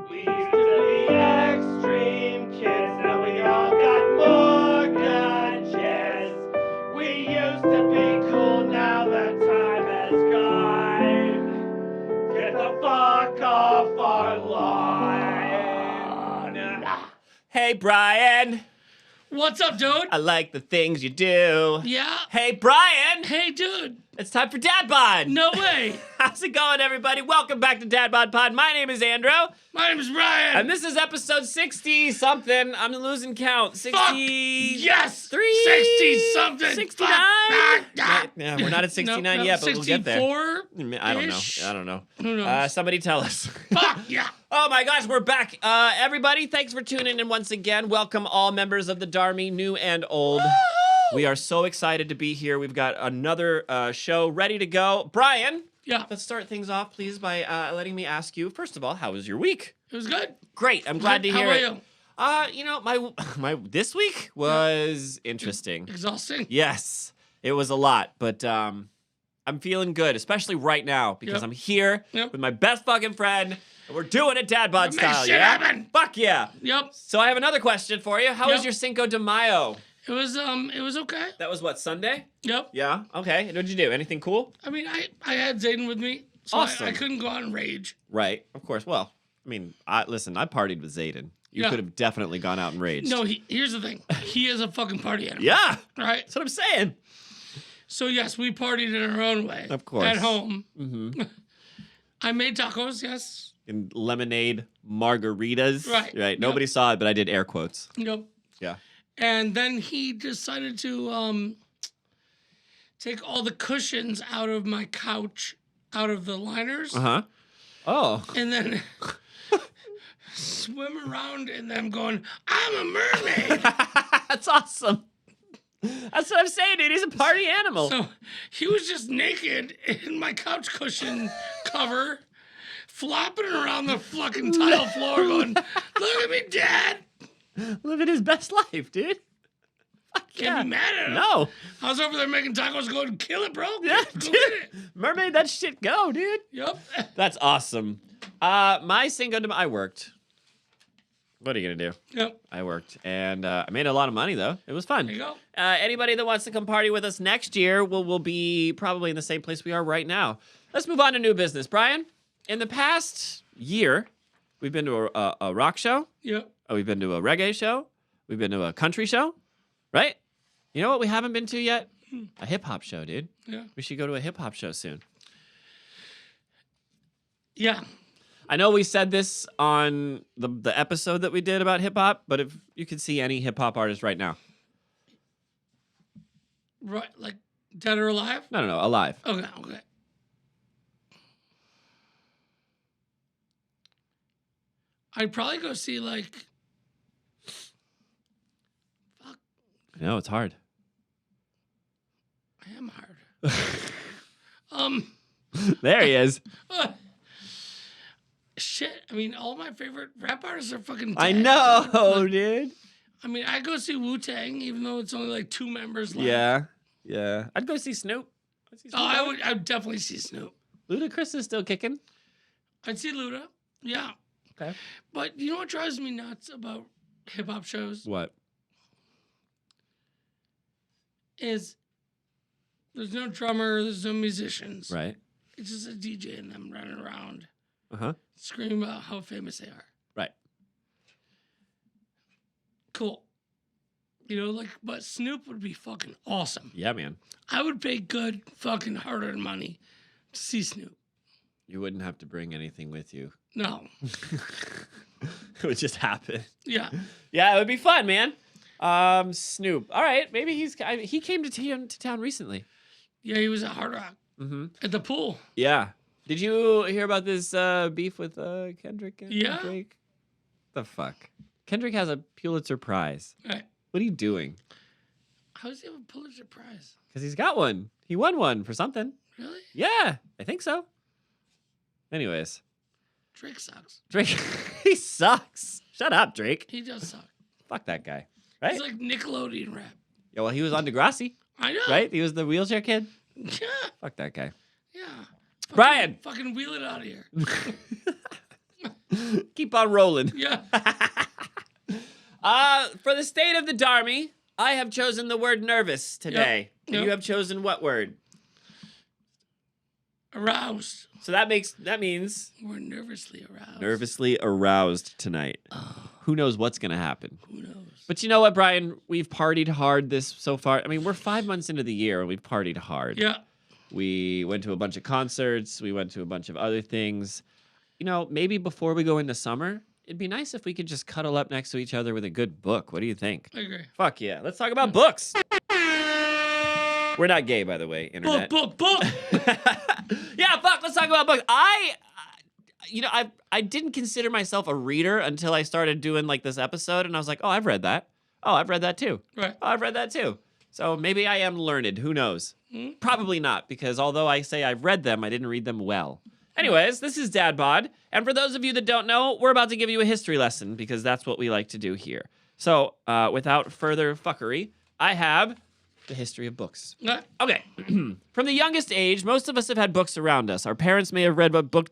We used to be extreme kids, now we all got mortgages. We used to be cool, now that time has gone. Get the fuck off our lawn. Hey, Brian. What's up, dude? I like the things you do. Yeah? Hey, Brian. Hey, dude. It's time for DadBod. No way. How's it going, everybody? Welcome back to DadBodPod. My name is Andrew. My name is Brian. And this is episode 60-something. I'm losing count. 60... Fuck yes. 3? 60-something. 69? Yeah, we're not at 69 yet, but we'll get there. 64? I don't know. Who knows? Somebody tell us. Fuck yeah. Oh my gosh, we're back. Everybody, thanks for tuning in once again. Welcome all members of the Darmy, new and old. Woo-hoo! We are so excited to be here. We've got another show ready to go. Brian, Yeah. let's start things off, please, by letting me ask you, first of all, how was your week? It was good. Great, I'm glad to hear it. How about You know, my this week was interesting. you? Exhausting? Yes, it was a lot, but I'm feeling good, especially right now, because Yep. I'm here Yep. with my best fucking friend, and we're doing it DadBod Make style, shit yeah? happen. Fuck yeah. Yep. So I have another question for you. How was Yep. your Cinco de Mayo? It was okay. That was what, Sunday? Yep. Yeah, okay. What did you do? Anything cool? I mean, I had Zayden with me, so Awesome. I couldn't go out and rage. Right, of course. Well, I mean, listen, I partied with Zayden. You Yeah. could have definitely gone out and raged. No, here's the thing. He is a fucking party animal. Yeah, Right? that's what I'm saying. So, yes, we partied in our own way. Of course. At home. Mm-hmm. I made tacos, yes. And lemonade margaritas. Right. Right. Nobody saw it, but I did air quotes. Yep. Yeah. And then he decided to take all the cushions out of my couch, out of the liners, Uh-huh. Oh. and then swim around in them going, I'm a mermaid. That's awesome. That's what I'm saying, dude. He's a party animal. So he was just naked in my couch cushion cover, flopping around the fucking tile floor going, look at me, Dad. Living his best life, dude. Fuck Can't yeah. be mad at him. No. I was over there making tacos going, kill it, bro. Yeah, Go dude. get it. Mermaid, that shit go, dude. Yep. That's awesome. My Cinco de Mayo, I worked. What are you gonna do? Yep. I worked, and I made a lot of money though. It was fun. There you go. Anybody that wants to come party with us next year will be probably in the same place we are right now. Let's move on to new business, Brian. In the past year, we've been to a rock show. Yep. We've been to a reggae show. We've been to a country show, right? You know what we haven't been to yet? A hip hop show, dude. Yeah. We should go to a hip hop show soon. Yeah. I know we said this on the episode that we did about hip hop, but if you could see any hip hop artist right now. Right. Like dead or alive? No, alive. Okay. I'd probably go see like. Fuck. I know, it's hard. I am hard. There he is. Shit. I mean, all my favorite rap artists are fucking dead. I know, dude. I mean, I go see Wu-Tang, even though it's only like 2 members left. Yeah. I'd go see Snoop. I would definitely see Snoop. Ludacris is still kicking. I'd see Luda. Yeah. Okay. But you know what drives me nuts about hip hop shows What? is there's no drummer, there's no musicians. Right. It's just a DJ and them running around Uh-huh. screaming about how famous they are. Right. Cool. You know, like, but Snoop would be fucking awesome. Yeah, man. I would pay good fucking hard-earned money to see Snoop. You wouldn't have to bring anything with you. No. It would just happen. Yeah. Yeah, it would be fun, man. Snoop. All right, maybe he came to town recently. Yeah, he was at Hard Rock Mm-hmm. at the pool. Yeah. Did you hear about this beef with Kendrick and Yeah. Drake? The fuck? Kendrick has a Pulitzer Prize. Right. What are you doing? How does he have a Pulitzer Prize? Because he's got one. He won one for something. Really? Yeah, I think so. Anyways, Drake sucks. Drake, he sucks. Shut up, Drake. He does suck. Fuck that guy. Right? He's like Nickelodeon rap. Yeah, well, he was on Degrassi, I know. right? He was the wheelchair kid. Yeah. Fuck that guy. Yeah. Brian! Fucking wheel it out of here. Keep on rolling. Yeah. For the state of the Darmy, I have chosen the word nervous today. Yep. And you have chosen what word? Aroused. So that means We're nervously aroused. nervously aroused tonight. Who knows what's gonna happen? Who knows? But you know what, Brian? We've partied hard this so far. I mean, we're 5 months into the year and we've partied hard. Yeah. We went to a bunch of concerts. We went to a bunch of other things. You know, maybe before we go into summer, it'd be nice if we could just cuddle up next to each other with a good book. What do you think? I agree. Fuck yeah. Let's talk about books. We're not gay, by the way, internet. Book. Yeah, fuck, let's talk about books. I didn't consider myself a reader until I started doing like this episode, and I was like, oh, I've read that. Oh, I've read that too. Right. Oh, I've read that too. So maybe I am learned. Who knows? Probably not, because although I say I've read them, I didn't read them well. Anyways, this is DadBod, and for those of you that don't know, we're about to give you a history lesson, because that's what we like to do here. So, without further fuckery, I have the history of books. Okay. From the youngest age, most of us have had books around us. Our parents may have read books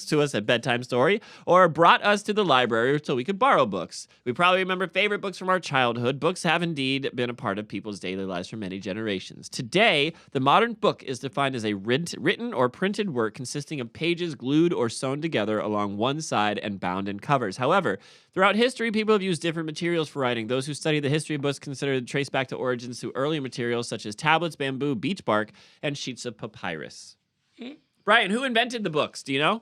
to us at bedtime story, or brought us to the library so we could borrow books. We probably remember favorite books from our childhood. Books have indeed been a part of people's daily lives for many generations. Today, the modern book is defined as a written or printed work consisting of pages glued or sewn together along one side and bound in covers. However, throughout history, people have used different materials for writing. Those who study the history of books consider it trace back to origins through earlier materials such as tablets, bamboo, beech bark, and sheets of papyrus. Brian, who invented the books? Do you know?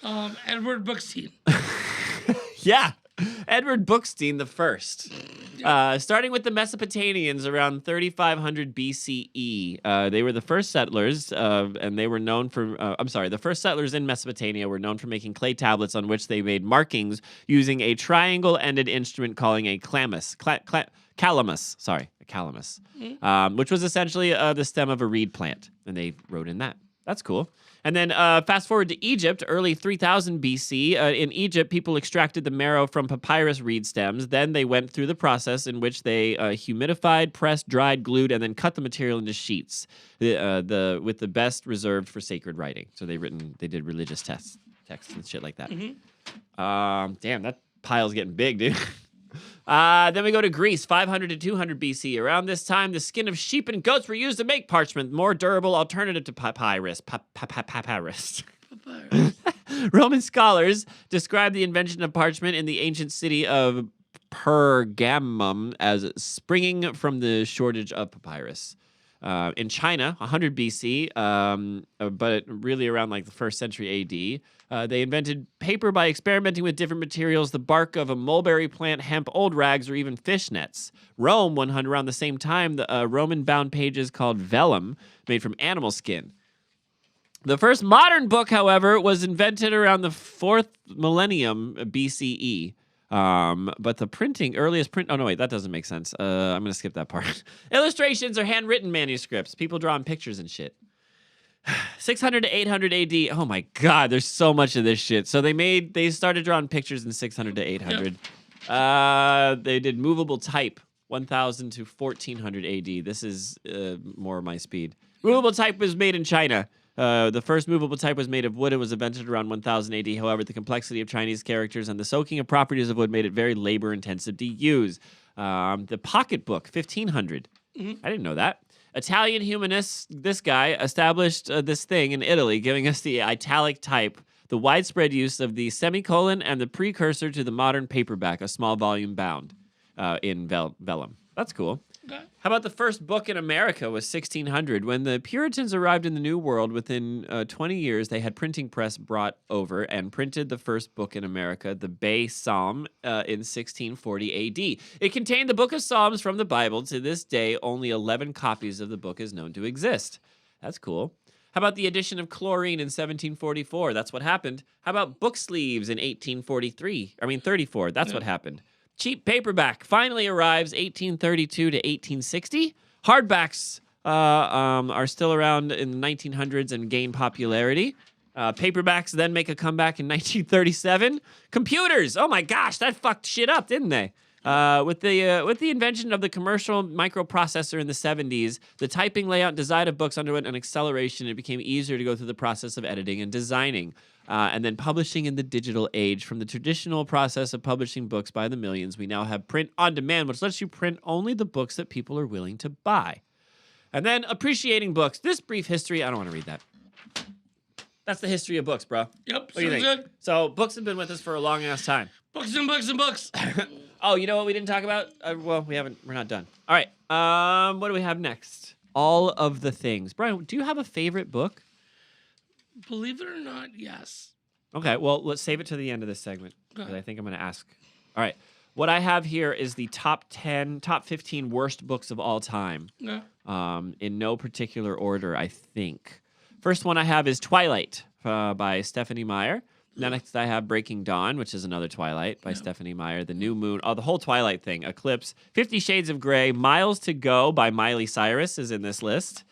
Edward Bookstein. Yeah, Edward Bookstein the first. Starting with the Mesopotamians around 3500 BCE. They were the first settlers, and they were known for, the first settlers in Mesopotamia were known for making clay tablets on which they made markings using a triangle-ended instrument called a calamus, which was essentially the stem of a reed plant, and they wrote in that. That's cool. And then fast forward to Egypt, early 3000 BC. In Egypt, people extracted the marrow from papyrus reed stems. Then they went through the process in which they humidified, pressed, dried, glued, and then cut the material into sheets, with the best reserved for sacred writing. So they did religious texts and shit like that. Damn, that pile's getting big, dude. Then we go to Greece, 500 to 200 BC. Around this time, the skin of sheep and goats were used to make parchment, more durable alternative to papyrus. Papyrus. Roman scholars describe the invention of parchment in the ancient city of Pergamum as springing from the shortage of papyrus. In China, 100 BC, but really around like the 1st century AD, they invented paper by experimenting with different materials, the bark of a mulberry plant, hemp, old rags, or even fish nets. Rome, 100 around the same time, the Roman-bound pages called vellum, made from animal skin. The first modern book, however, was invented around the 4th millennium BCE. But the earliest print, oh no, wait, that doesn't make sense. I'm gonna skip that part. Illustrations are handwritten manuscripts, people drawing pictures and shit. 600 to 800 AD, oh my god, there's so much of this shit. So they started drawing pictures in 600 to 800. Yep. They did movable type, 1000 to 1400 AD. This is more my speed. Movable type was made in China. The first movable type was made of wood and was invented around 1000 AD. However, the complexity of Chinese characters and the soaking of properties of wood made it very labor-intensive to use. The pocketbook, 1500. I didn't know that. Italian humanist, this guy, established this thing in Italy, giving us the italic type, the widespread use of the semicolon, and the precursor to the modern paperback, a small volume bound in vellum. That's cool. Okay. How about the first book in America was 1600. When the Puritans arrived in the New World, within 20 years, they had printing press brought over and printed the first book in America, the Bay Psalm, in 1640 AD. It contained the book of Psalms from the Bible. To this day, only 11 copies of the book is known to exist. That's cool. How about the addition of chlorine in 1744? That's what happened. How about book sleeves in 34? That's what happened. Cheap paperback finally arrives 1832 to 1860. Hardbacks are still around in the 1900s and gain popularity. Paperbacks then make a comeback in 1937. Computers, oh my gosh, that fucked shit up, didn't they? With the invention of the commercial microprocessor in the 70s, the typing layout and design of books underwent an acceleration. It became easier to go through the process of editing and designing. And then publishing in the digital age. From the traditional process of publishing books by the millions, we now have print on demand, which lets you print only the books that people are willing to buy. And then appreciating books. This brief history, I don't want to read that. That's the history of books, bro. Yep, What do you think? good. So books have been with us for a long ass time. Books and books and books. Oh, you know what we didn't talk about? Well, we're not done. All right. What do we have next? All of the things. Brian, do you have a favorite book? Believe it or not, yes. Okay, well, let's save it to the end of this segment because Okay. I think I'm going to ask. All right. What I have here is the top 15 worst books of all time. Yeah. In no particular order, I think. First one I have is Twilight by Stephanie Meyer. Next, I have Breaking Dawn, which is another Twilight by Stephanie Meyer. The New Moon, the whole Twilight thing. Eclipse, 50 Shades of Grey, Miles to Go by Miley Cyrus is in this list.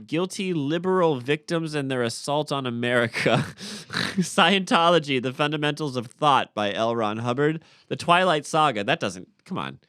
Guilty Liberal Victims and Their Assault on America. Scientology, The Fundamentals of Thought by L. Ron Hubbard. The Twilight Saga, that doesn't, come on.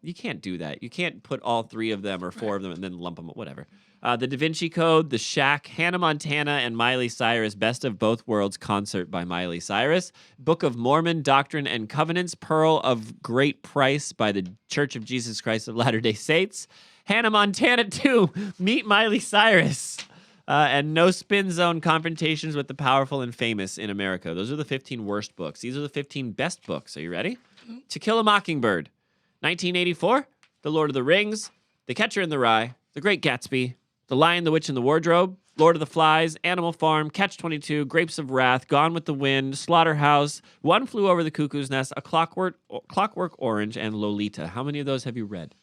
You can't do that. You can't put all 3 of them or 4 of them and then lump them, whatever. The Da Vinci Code, The Shack, Hannah Montana, and Miley Cyrus, Best of Both Worlds concert by Miley Cyrus. Book of Mormon, Doctrine and Covenants, Pearl of Great Price by the Church of Jesus Christ of Latter-day Saints. Hannah Montana 2, Meet Miley Cyrus. And No Spin Zone, Confrontations with the Powerful and Famous in America. Those are the 15 worst books. These are the 15 best books. Are you ready? To Kill a Mockingbird. 1984, The Lord of the Rings, The Catcher in the Rye, The Great Gatsby, The Lion, the Witch, and the Wardrobe, Lord of the Flies, Animal Farm, Catch-22, Grapes of Wrath, Gone with the Wind, Slaughterhouse, One Flew Over the Cuckoo's Nest, A Clockwork Orange, and Lolita. How many of those have you read?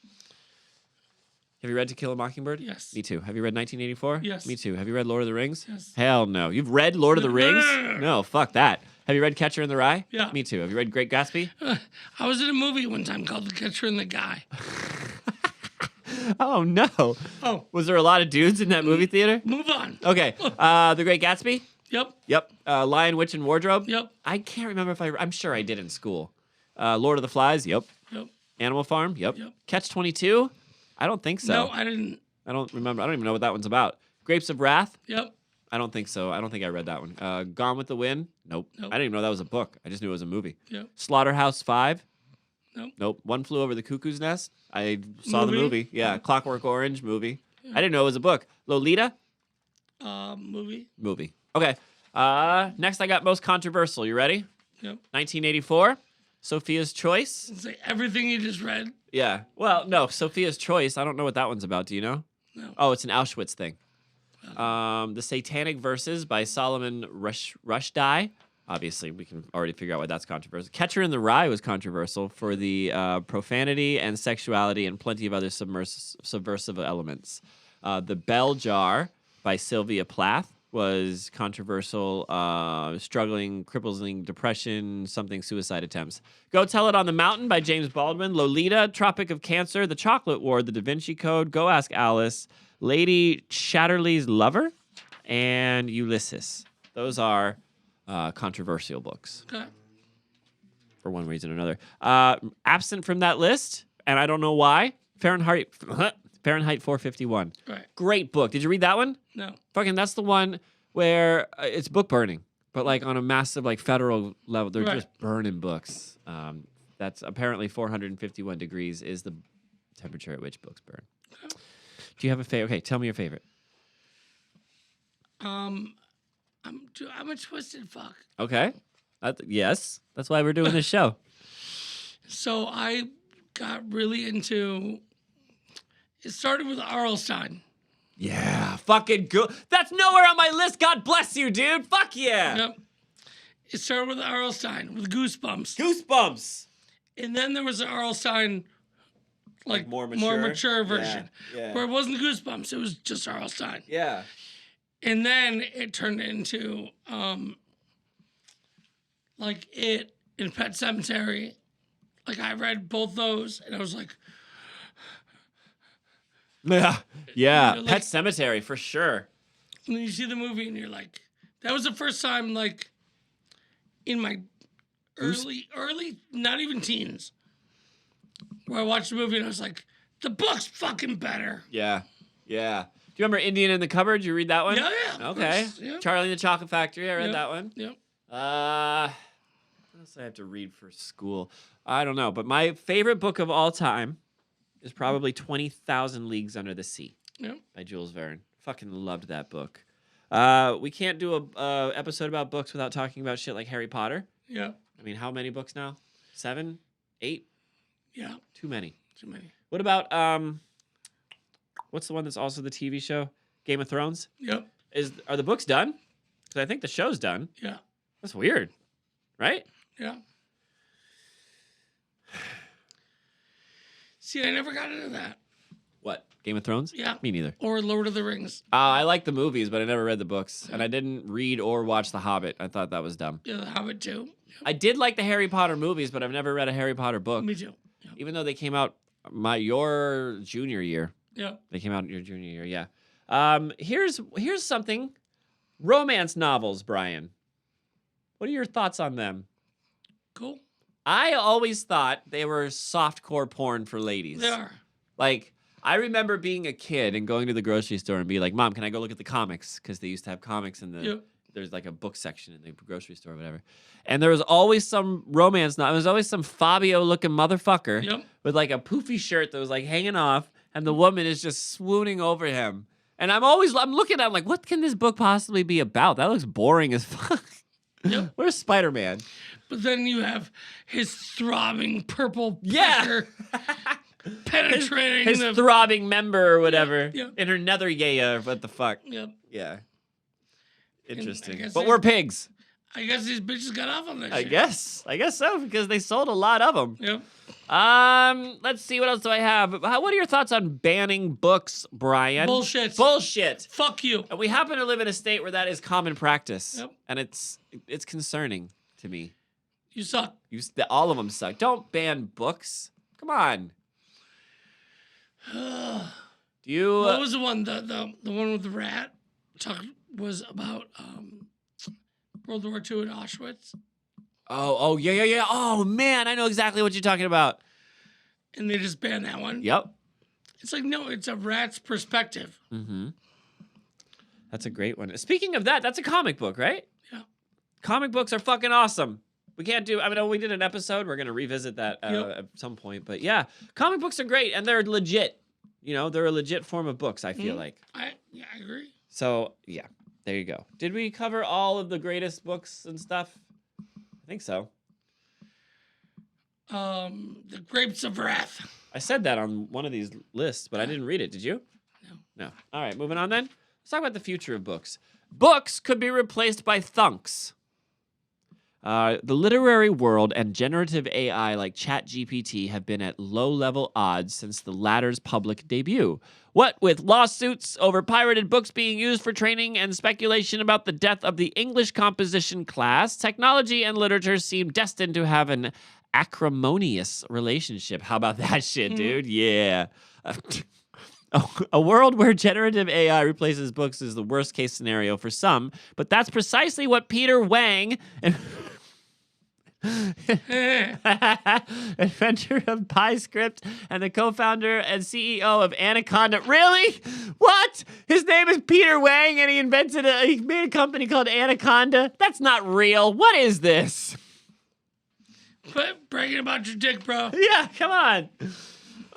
Have you read To Kill a Mockingbird? Yes. Me too. Have you read 1984? Yes. Me too. Have you read Lord of the Rings? Yes. Hell no. You've read Lord of the Rings? No, fuck that. Have you read Catcher in the Rye? Yeah. Me too. Have you read Great Gatsby? I was in a movie one time called The Catcher and the Guy. Oh, no. Oh, Was there a lot of dudes in that movie theater? move on. Okay. The Great Gatsby? Yep. Yep. Lion, Witch, and Wardrobe? Yep. I can't remember if I'm sure I did in school. Lord of the Flies? Yep. Yep. Animal Farm? Yep. Yep. Catch-22? I don't think so. No, I didn't. I don't remember. I don't even know what that one's about. Grapes of Wrath? Yep. I don't think so. I don't think I read that one. Gone with the Wind? Nope. Nope. I didn't even know that was a book. I just knew it was a movie. Yep. Slaughterhouse 5? Nope. Nope. One Flew Over the Cuckoo's Nest? I saw the Movie? movie. Yeah. Clockwork Orange movie. I didn't know it was a book. Lolita? Movie. Movie. Okay. Next I got most controversial. You ready? Yep. 1984. Sophia's Choice. It's like everything you just read. Yeah. Well, no. Sophia's Choice. I don't know what that one's about. Do you know? No. Oh, it's an Auschwitz thing. The Satanic Verses by Solomon Rushdie. Obviously, we can already figure out why that's controversial. Catcher in the Rye was controversial for the profanity and sexuality and plenty of other subversive elements. The Bell Jar by Sylvia Plath was controversial. Struggling, crippling depression, something suicide attempts. Go Tell It on the Mountain by James Baldwin. Lolita, Tropic of Cancer, The Chocolate War, The Da Vinci Code, Go Ask Alice, Lady Chatterley's Lover, and Ulysses. Those are controversial books Okay. for one reason or another. Absent from that list, and I don't know why, Fahrenheit 451. Right. Great book. Did you read that one? No. Fucking, that's the one where it's book burning, but like on a massive like federal level. They're Right. just burning books. That's apparently 451 degrees is the temperature at which books burn. Do you have a favorite? Okay, tell me your favorite. I'm a twisted fuck. Okay. Yes, that's why we're doing this show. So I got really into. It started with R.L. Stein. Yeah, fucking good. That's nowhere on my list. God bless you, dude. Fuck yeah. Yep. It started with R.L. Stein with Goosebumps, Goosebumps. and then there was an R.L. Stein, like more more mature? mature version, Yeah. where it wasn't Goosebumps. It was just R.L. Stein. Yeah. And then it turned into like It in Pet Cemetery. Like I read both those, and I was like, Yeah. Yeah. You know, Pet like- Cemetery for sure. and then you see the movie, and you're like, that was the first time, like, in my early, not even teens, where I watched the movie and I was like, the book's fucking better. Yeah. Yeah. you remember Indian in the Cupboard? Did you read that one? Yeah, yeah. Okay. Course, yeah. Charlie and the Chocolate Factory. I read Yep. that one. Yep. What else do I have to read for school? I don't know, but my favorite book of all time is probably 20,000 Leagues Under the Sea Yep. by Jules Verne. Fucking loved that book. We can't do a episode about books without talking about shit like Harry Potter. Yeah. I mean, how many books now? 7? 8? Yeah. Too many. Too many. What about what's the one that's also the TV show? Game of Thrones? Yep. Are the books done? Because I think the show's done. Yeah. That's weird. Right? Yeah. See, I never got into that. What? Game of Thrones? Yeah. Me neither. Or Lord of the Rings. I like the movies, but I never read the books. And I didn't read or watch The Hobbit. I thought that was dumb. Yeah, The Hobbit too. Yep. I did like the Harry Potter movies, but I've never read a Harry Potter book. Me too. Yep. Even though they came out your junior year. Yep. They came out in your junior year, yeah. Here's something. Romance novels, Brian. What are your thoughts on them? Cool. I always thought they were softcore porn for ladies. They are. Like, I remember being a kid and going to the grocery store and be like, Mom, can I go look at the comics? Because they used to have comics in the... Yep. There's like a book section in the grocery store or whatever. And there was always some romance novel. There was always some Fabio-looking motherfucker Yep. with like a poofy shirt that was like hanging off, and the woman is just swooning over him. And I'm looking at him like, what can this book possibly be about? That looks boring as fuck. Yep. Where's Spider-Man? But then you have his throbbing purple Yeah. pressure penetrating His the... throbbing member or whatever. Yeah. In her nether yaya, what the fuck? Yep. Yeah. Interesting. guess But they- we're pigs. I guess these bitches got off on that I shit. guess so, because they sold a lot of them. Yep. Let's see, what else do I have? What are your thoughts on banning books, Brian? Bullshit. Bullshit. Fuck you. And we happen to live in a state where that is common practice. Yep. And it's concerning to me. You suck. All of them suck. Don't ban books. Come on. Do you... What was the one? The one with the rat was about World War II in Auschwitz, Oh, yeah. Oh, man, I know exactly what you're talking about. and they just banned that one. Yep. It's like, no, it's a rat's perspective. Mm-hmm. That's a great one. Speaking of that, that's a comic book, right? Yeah. Comic books are fucking awesome. We can't do... I mean, we did an episode. We're going to revisit that Yep. at some point. But yeah, comic books are great, and they're legit. You know, they're a legit form of books, I feel Mhm. like. I agree. So, yeah, there you go. Did we cover all of the greatest books and stuff? I think so. The Grapes of Wrath. I said that on one of these lists, but I didn't read it. Did you? No. All right, moving on then. Let's talk about the future of books. Books could be replaced by thunks. The literary world and generative AI like ChatGPT have been at low-level odds since the latter's public debut. What with lawsuits over pirated books being used for training and speculation about the death of the English composition class, technology and literature seem destined to have an acrimonious relationship. How about that shit, dude? Yeah. A world where generative AI replaces books is the worst case scenario for some, but that's precisely what Peter Wang, inventor of PyScript and the co-founder and CEO of Anaconda. Really? What? His name is Peter Wang and he made a company called Anaconda? That's not real. What is this? Quit bragging about your dick, bro. Yeah, come on.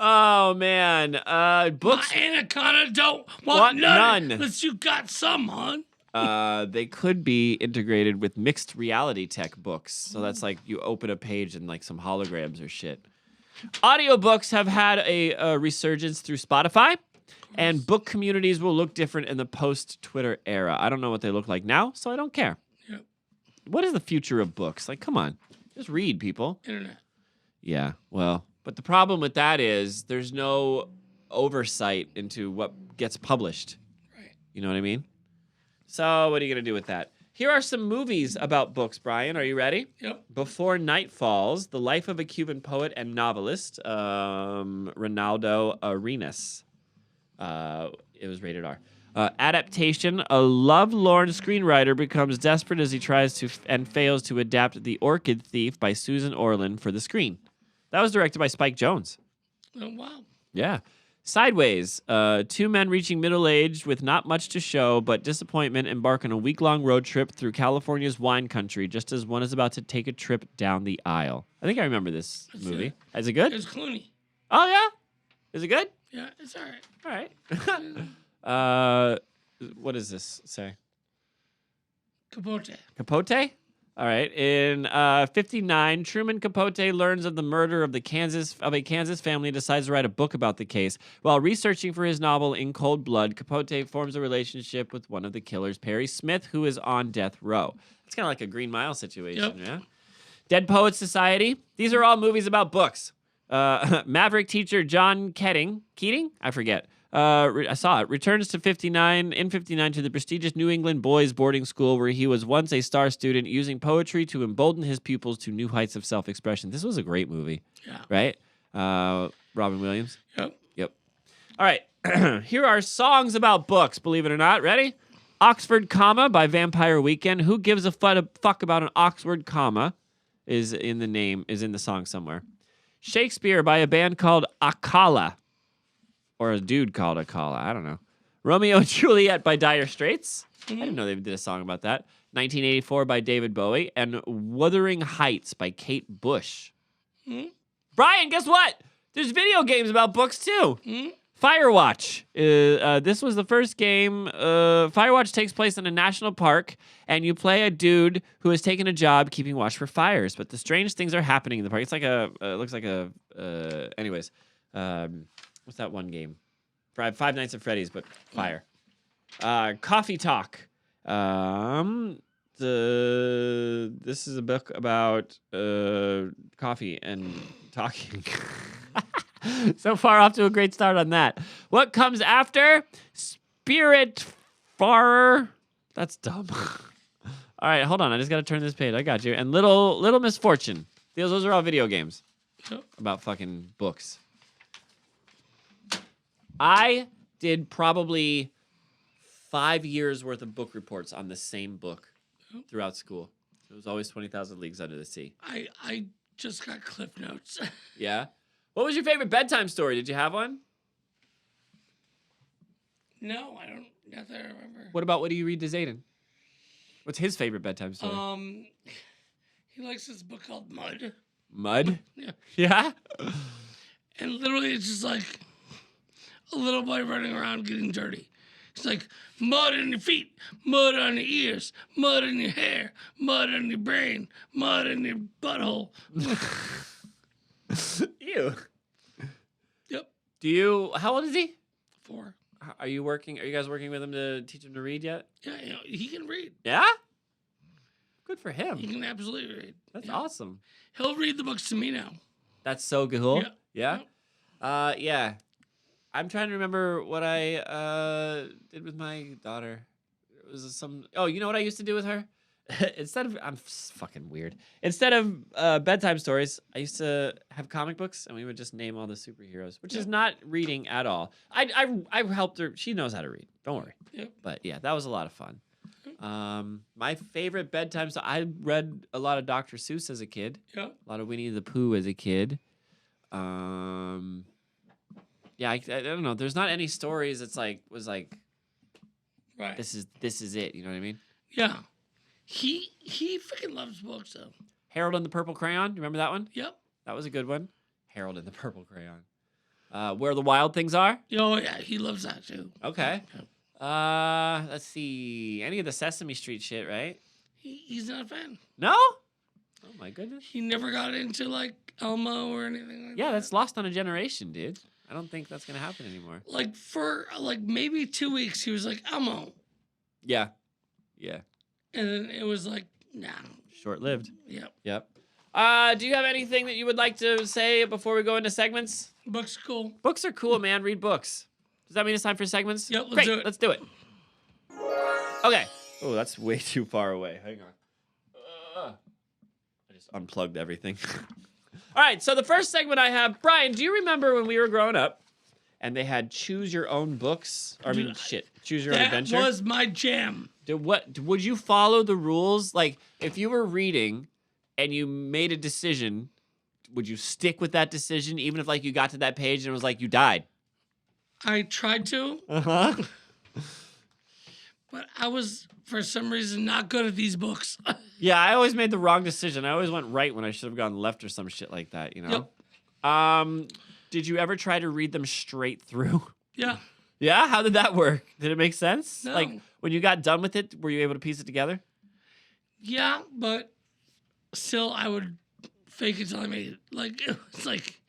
Oh, man. Books... My Anaconda don't want none. Unless you got some, hon. They could be integrated with mixed reality tech books. So that's like you open a page and like some holograms or shit. Audiobooks have had a resurgence through Spotify, and book communities will look different in the post-Twitter era. I don't know what they look like now, so I don't care. Yep. What is the future of books? Like, come on. Just read, people. Internet. Yeah, well, but the problem with that is there's no oversight into what gets published. Right. You know what I mean? So what are you going to do with that? Here are some movies about books, Brian. Are you ready? Yep. Before Night Falls, The Life of a Cuban Poet and Novelist, Ronaldo Arenas. It was rated R. Adaptation, a lovelorn screenwriter becomes desperate as he tries to and fails to adapt The Orchid Thief by Susan Orland for the screen. That was directed by Spike Jonze. Oh, wow. Yeah. Sideways. Two men reaching middle age with not much to show but disappointment embark on a week-long road trip through California's wine country just as one is about to take a trip down the aisle. I think I remember this movie. Is it good? It's Clooney. Oh, yeah? Is it good? Yeah, it's all right. All right. What does this say? Capote. Capote? All right. In 59, Truman Capote learns of the murder of a Kansas family and decides to write a book about the case. While researching for his novel In Cold Blood, Capote forms a relationship with one of the killers, Perry Smith, who is on death row. It's kind of like a Green Mile situation, yeah? Dead Poets Society. These are all movies about books. Maverick teacher John Keating? I forget. I saw it. Returns to 59 to the prestigious New England boys' boarding school where he was once a star student, using poetry to embolden his pupils to new heights of self-expression. This was a great movie. Yeah. Right? Robin Williams? Yep. All right. Here are songs about books, believe it or not. Ready? Oxford Comma by Vampire Weekend. Who gives a fuck about an Oxford comma is in the song somewhere. Shakespeare by a band called Akala. Or a dude called Akala. I don't know. Romeo and Juliet by Dire Straits. I didn't know they did a song about that. 1984 by David Bowie. And Wuthering Heights by Kate Bush. Brian, guess what? There's video games about books too. Firewatch. This was the first game. Firewatch takes place in a national park, and you play a dude who has taken a job keeping watch for fires. But the strange things are happening in the park. It's like anyways. What's that one game? Five Nights at Freddy's, but fire. Coffee Talk. This is a book about coffee and talking. So far off to a great start on that. What comes after? Spirit Farer. That's dumb. All right, hold on. I just got to turn this page. I got you. And Little Misfortune. Those are all video games about fucking books. I did probably 5 years worth of book reports on the same book throughout school. It was always 20,000 Leagues Under the Sea. I just got Cliff Notes. Yeah? What was your favorite bedtime story? Did you have one? No, I don't. Not that I remember. What do you read to Zayden? What's his favorite bedtime story? He likes this book called Mud. Mud? Yeah. Yeah? And literally it's just like a little boy running around getting dirty. It's like mud on your feet, mud on your ears, mud in your hair, mud on your brain, mud in your butthole. Ew. Yep. How old is he? 4. Are you guys working with him to teach him to read yet? Yeah, he can read. Yeah? Good for him. He can absolutely read. That's awesome. He'll read the books to me now. That's so cool. Yeah. Yeah? Yeah. I'm trying to remember what I did with my daughter. It was you know what I used to do with her? I'm fucking weird. Instead of bedtime stories, I used to have comic books, and we would just name all the superheroes, which is not reading at all. I helped her. She knows how to read. Don't worry. Yep. But yeah, that was a lot of fun. My favorite bedtime story, I read a lot of Dr. Seuss as a kid. Yep. A lot of Winnie the Pooh as a kid. Yeah, I don't know. There's not any stories that's was like, right. This is it. You know what I mean? Yeah. He freaking loves books though. Harold and the Purple Crayon. You remember that one? Yep. That was a good one. Harold and the Purple Crayon. Where the Wild Things Are. Oh yeah, he loves that too. Okay. Yep. Let's see. Any of the Sesame Street shit, right? He's not a fan. No? Oh my goodness. He never got into like Elmo or anything like that. Yeah, that's lost on a generation, dude. I don't think that's gonna happen anymore. Like for maybe 2 weeks, he was like Elmo. Yeah. Yeah. And then it was like, nah. Short-lived. Yep. Yep. Do you have anything that you would like to say before we go into segments? Books are cool. Books are cool, man. Read books. Does that mean it's time for segments? Yep, let's Great, do it. Let's do it. Okay. Oh, that's way too far away. Hang on. I just unplugged everything. All right, so the first segment I have, Brian, do you remember when we were growing up and they had choose your own books? Choose your own adventure? That was my jam. Would you follow the rules? Like, if you were reading and you made a decision, would you stick with that decision even if, like, you got to that page and it was like you died? I tried to, Uh-huh. but I was, for some reason, not good at these books. Yeah, I always made the wrong decision. I always went right when I should have gone left or some shit like that, you know? Did you ever try to read them straight through? Yeah. Yeah? How did that work? Did it make sense? No. Like, when you got done with it, were you able to piece it together? Yeah, but still, I would fake it till I made it. Like, it was like,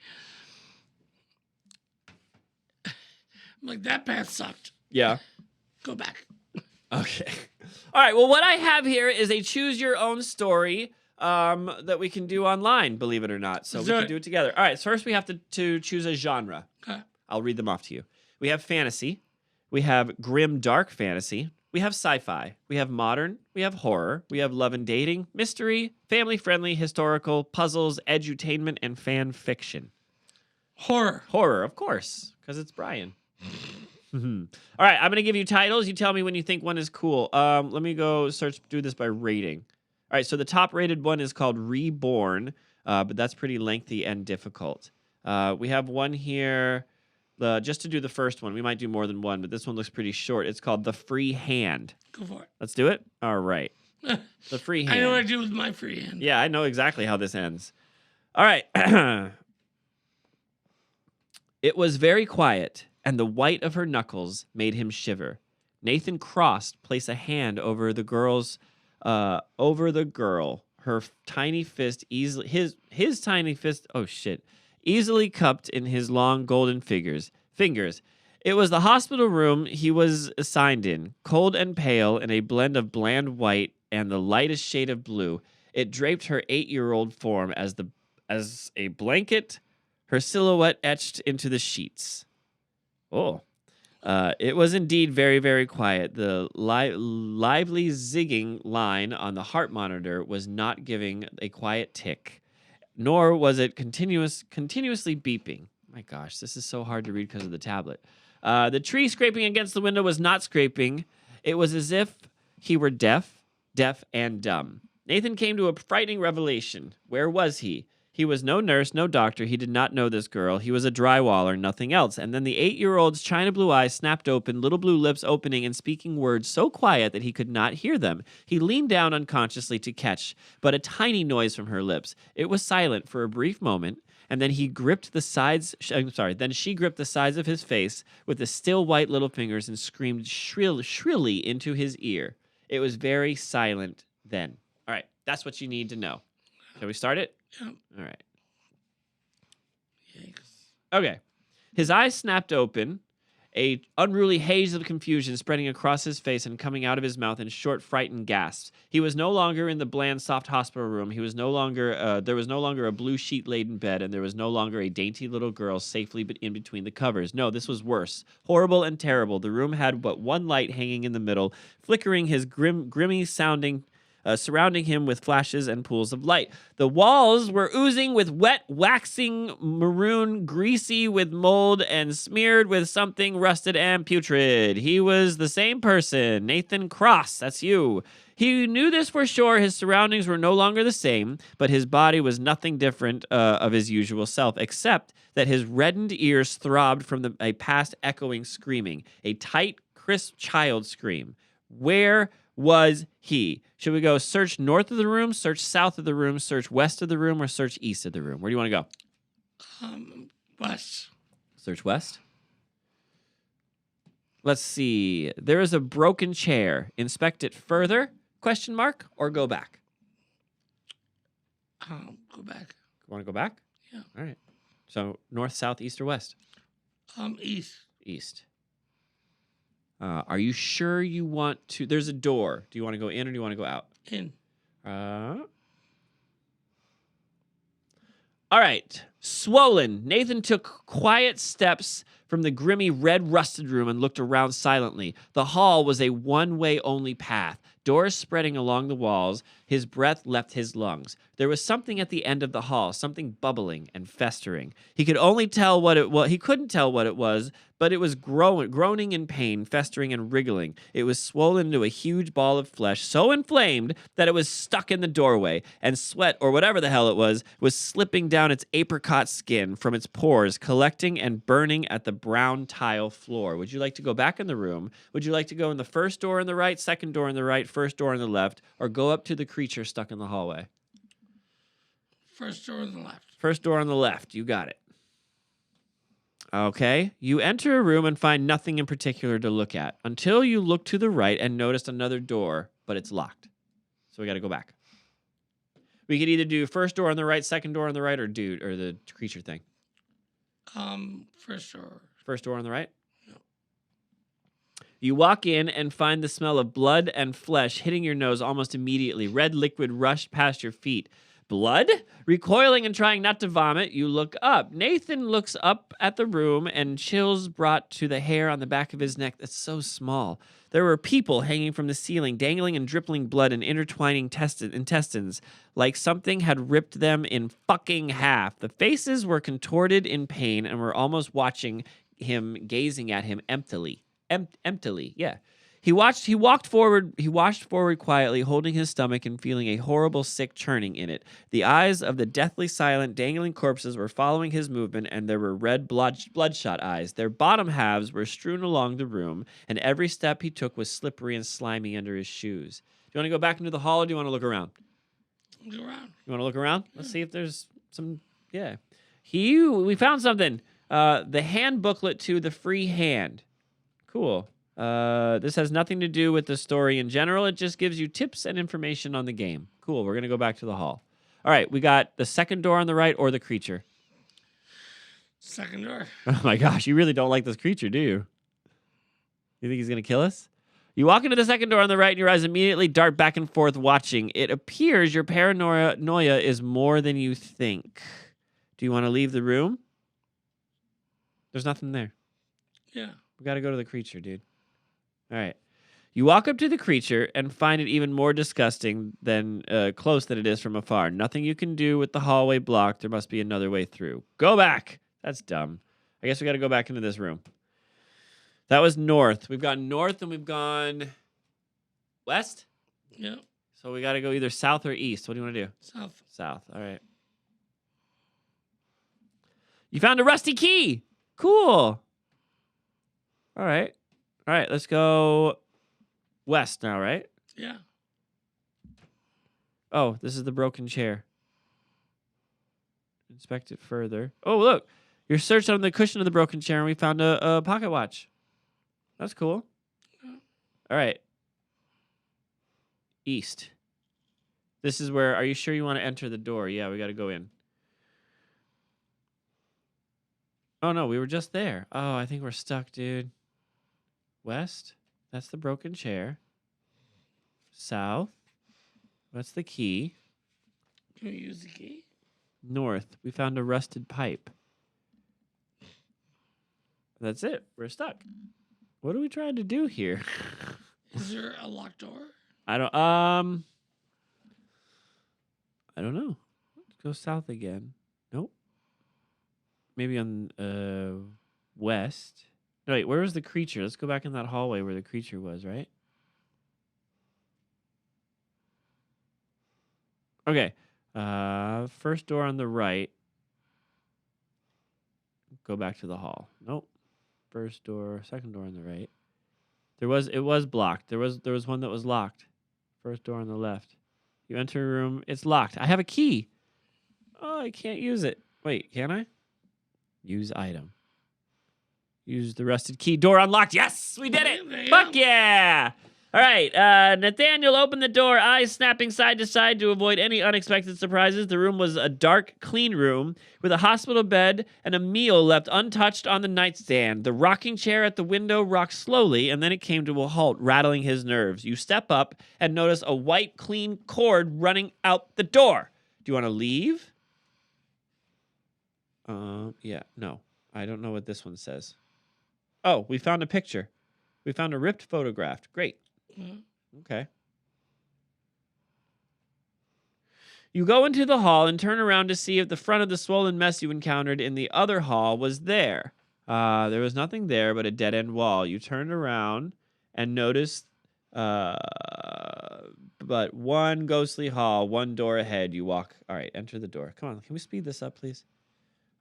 I'm like, that path sucked. Yeah. Go back. Okay. All right. Well, what I have here is a choose your own story that we can do online, believe it or not. So we can do it together. All right. So first we have to choose a genre. Okay. I'll read them off to you. We have fantasy. We have grim, dark fantasy. We have sci-fi. We have modern. We have horror. We have love and dating, mystery, family-friendly, historical, puzzles, edutainment, and fan fiction. Horror. Horror, of course, because it's Brian. All right, I'm going to give you titles. You tell me when you think one is cool. Let me go do this by rating. All right, so the top rated one is called Reborn, but that's pretty lengthy and difficult. We have one here, just to do the first one. We might do more than one, but this one looks pretty short. It's called The Free Hand. Go for it. Let's do it? All right. The Free Hand. I know what I do with my free hand. Yeah, I know exactly how this ends. All right. It was very quiet, and the white of her knuckles made him shiver. Nathan Cross placed a hand over the girl. Her tiny fist easily his tiny fist. Oh shit! Easily cupped in his long golden fingers. It was the hospital room he was assigned in, cold and pale in a blend of bland white and the lightest shade of blue. It draped her 8-year-old form as a blanket, her silhouette etched into the sheets. Oh. It was indeed very, very quiet. The lively zigging line on the heart monitor was not giving a quiet tick, nor was it continuously beeping. My gosh, this is so hard to read because of the tablet. The tree scraping against the window was not scraping. It was as if he were deaf and dumb. Nathan came to a frightening revelation. Where was he? He was no nurse, no doctor. He did not know this girl. He was a drywaller, nothing else. And then the 8-year-old's china blue eyes snapped open, little blue lips opening and speaking words so quiet that he could not hear them. He leaned down unconsciously to catch but a tiny noise from her lips. It was silent for a brief moment, and then she gripped the sides of his face with the still white little fingers and screamed shrilly into his ear. It was very silent then. All right, that's what you need to know. Shall we start it? Yeah. All right. Yikes. Okay. His eyes snapped open, a unruly haze of confusion spreading across his face and coming out of his mouth in short, frightened gasps. He was no longer in the bland, soft hospital room. There was no longer a blue sheet-laden bed, and there was no longer a dainty little girl safely in between the covers. No, this was worse. Horrible and terrible. The room had but one light hanging in the middle, flickering his grimy sounding surrounding him with flashes and pools of light. The walls were oozing with wet, waxing maroon, greasy with mold, and smeared with something rusted and putrid. He was the same person, Nathan Cross. That's you. He knew this for sure. His surroundings were no longer the same, but his body was nothing different of his usual self, except that his reddened ears throbbed from a past echoing screaming, a tight, crisp child scream. Where was he? Should we go search north of the room, search south of the room, search west of the room, or search east of the room? Where do you want to go? West. Search west? Let's see. There is a broken chair. Inspect it further? Question mark? Or go back? Go back. Want to go back? Yeah. All right. So north, south, east, or west? East. East. Are you sure you want to? There's a door. Do you want to go in or do you want to go out? In. All right. Swollen. Nathan took quiet steps from the grimy red rusted room and looked around silently. The hall was a one-way only path. Doors spreading along the walls, his breath left his lungs. There was something at the end of the hall, something bubbling and festering. He could only tell what it was. He couldn't tell what it was, but it was groaning in pain, festering and wriggling. It was swollen into a huge ball of flesh, so inflamed that it was stuck in the doorway, and sweat, or whatever the hell it was slipping down its apricot skin from its pores, collecting and burning at the brown tile floor. Would you like to go back in the room? Would you like to go in the first door on the right, second door on the right, first door on the left, or go up to the creature stuck in the hallway? First door on the left. First door on the left. You got it. Okay. You enter a room and find nothing in particular to look at until you look to the right and notice another door, but it's locked. So we got to go back. We could either do first door on the right, second door on the right, or the creature thing. First door. First door on the right? Yep. You walk in and find the smell of blood and flesh hitting your nose almost immediately. Red liquid rushed past your feet. Blood? Recoiling and trying not to vomit, you look up. Nathan looks up at the room and chills brought to the hair on the back of his neck. That's so small. There were people hanging from the ceiling, dangling and dripping blood and intertwining intestines, like something had ripped them in fucking half. The faces were contorted in pain and were almost watching him, gazing at him emptily. Emptily, yeah. He walked forward quietly, holding his stomach and feeling a horrible, sick churning in it. The eyes of the deathly silent, dangling corpses were following his movement, and there were red, bloodshot eyes. Their bottom halves were strewn along the room, and every step he took was slippery and slimy under his shoes. Do you want to go back into the hall, or do you want to look around? Look around. You want to look around? Let's see if there's some, yeah. We found something. The hand booklet to the free hand. Cool. This has nothing to do with the story in general. It just gives you tips and information on the game. Cool. We're going to go back to the hall. All right. We got the second door on the right or the creature. Second door. Oh my gosh. You really don't like this creature, do you? You think he's going to kill us? You walk into the second door on the right and your eyes immediately dart back and forth watching. It appears your paranoia is more than you think. Do you want to leave the room? There's nothing there. Yeah. We got to go to the creature, dude. All right. You walk up to the creature and find it even more disgusting than close than it is from afar. Nothing you can do with the hallway blocked. There must be another way through. Go back. That's dumb. I guess we got to go back into this room. That was north. We've gone north and we've gone west? Yep. So we got to go either south or east. What do you want to do? South. South. All right. You found a rusty key. Cool. All right. All right, let's go west now, right? Yeah. Oh, this is the broken chair. Inspect it further. Oh, look. You searched on the cushion of the broken chair and we found a pocket watch. That's cool. All right. East. This is where, are you sure you want to enter the door? Yeah, we got to go in. Oh, no, we were just there. Oh, I think we're stuck, dude. West, that's the broken chair. South, that's the key. Can we use the key? North, we found a rusted pipe. That's it. We're stuck. What are we trying to do here? Is there a locked door? I don't know. Let's go south again. Nope. Maybe on west. No, wait, where was the creature? Let's go back in that hallway where the creature was, right? Okay. First door on the right. Go back to the hall. Nope. First door, second door on the right. It was blocked. There was one that was locked. First door on the left. You enter a room, it's locked. I have a key. Oh, I can't use it. Wait, can I? Use item. Use the rusted key. Door unlocked. Yes, we did it. Fuck yeah. All right. Nathaniel opened the door, eyes snapping side to side to avoid any unexpected surprises. The room was a dark, clean room with a hospital bed and a meal left untouched on the nightstand. The rocking chair at the window rocked slowly, and then it came to a halt, rattling his nerves. You step up and notice a white, clean cord running out the door. Do you want to leave? Yeah. No. I don't know what this one says. Oh, we found a picture. We found a ripped photograph. Great. Mm-hmm. Okay. You go into the hall and turn around to see if the front of the swollen mess you encountered in the other hall was there. There was nothing there but a dead-end wall. You turned around and noticed but one ghostly hall, one door ahead. You walk. All right, enter the door. Come on, can we speed this up, please?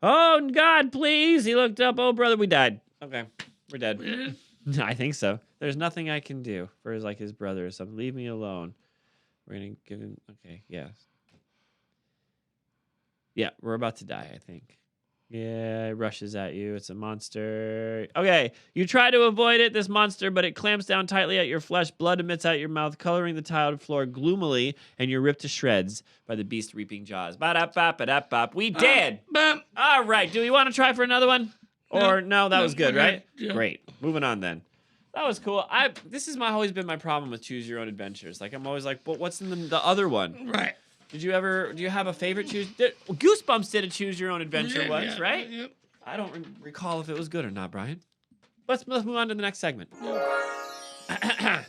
Oh, God, please. He looked up. Oh, brother, we died. Okay, we're dead. I think so. There's nothing I can do for his brother or something. Leave me alone. We're going to give him... Okay, yeah. Yeah, we're about to die, I think. Yeah, it rushes at you. It's a monster. Okay, you try to avoid it, this monster, but it clamps down tightly at your flesh. Blood emits out your mouth, coloring the tiled floor gloomily, and you're ripped to shreds by the beast reaping jaws. Ba-da-bop, ba-da-bop. We did! All right, do we want to try for another one? Or no, that was good, right? Yeah. Great. Moving on then. That was cool. This has always been my problem with Choose Your Own Adventures. Like, I'm always like, but what's in the other one? Right. Do you have a favorite Goosebumps did a Choose Your Own Adventure once, right? Yep. I don't recall if it was good or not, Brian. Let's move on to the next segment. The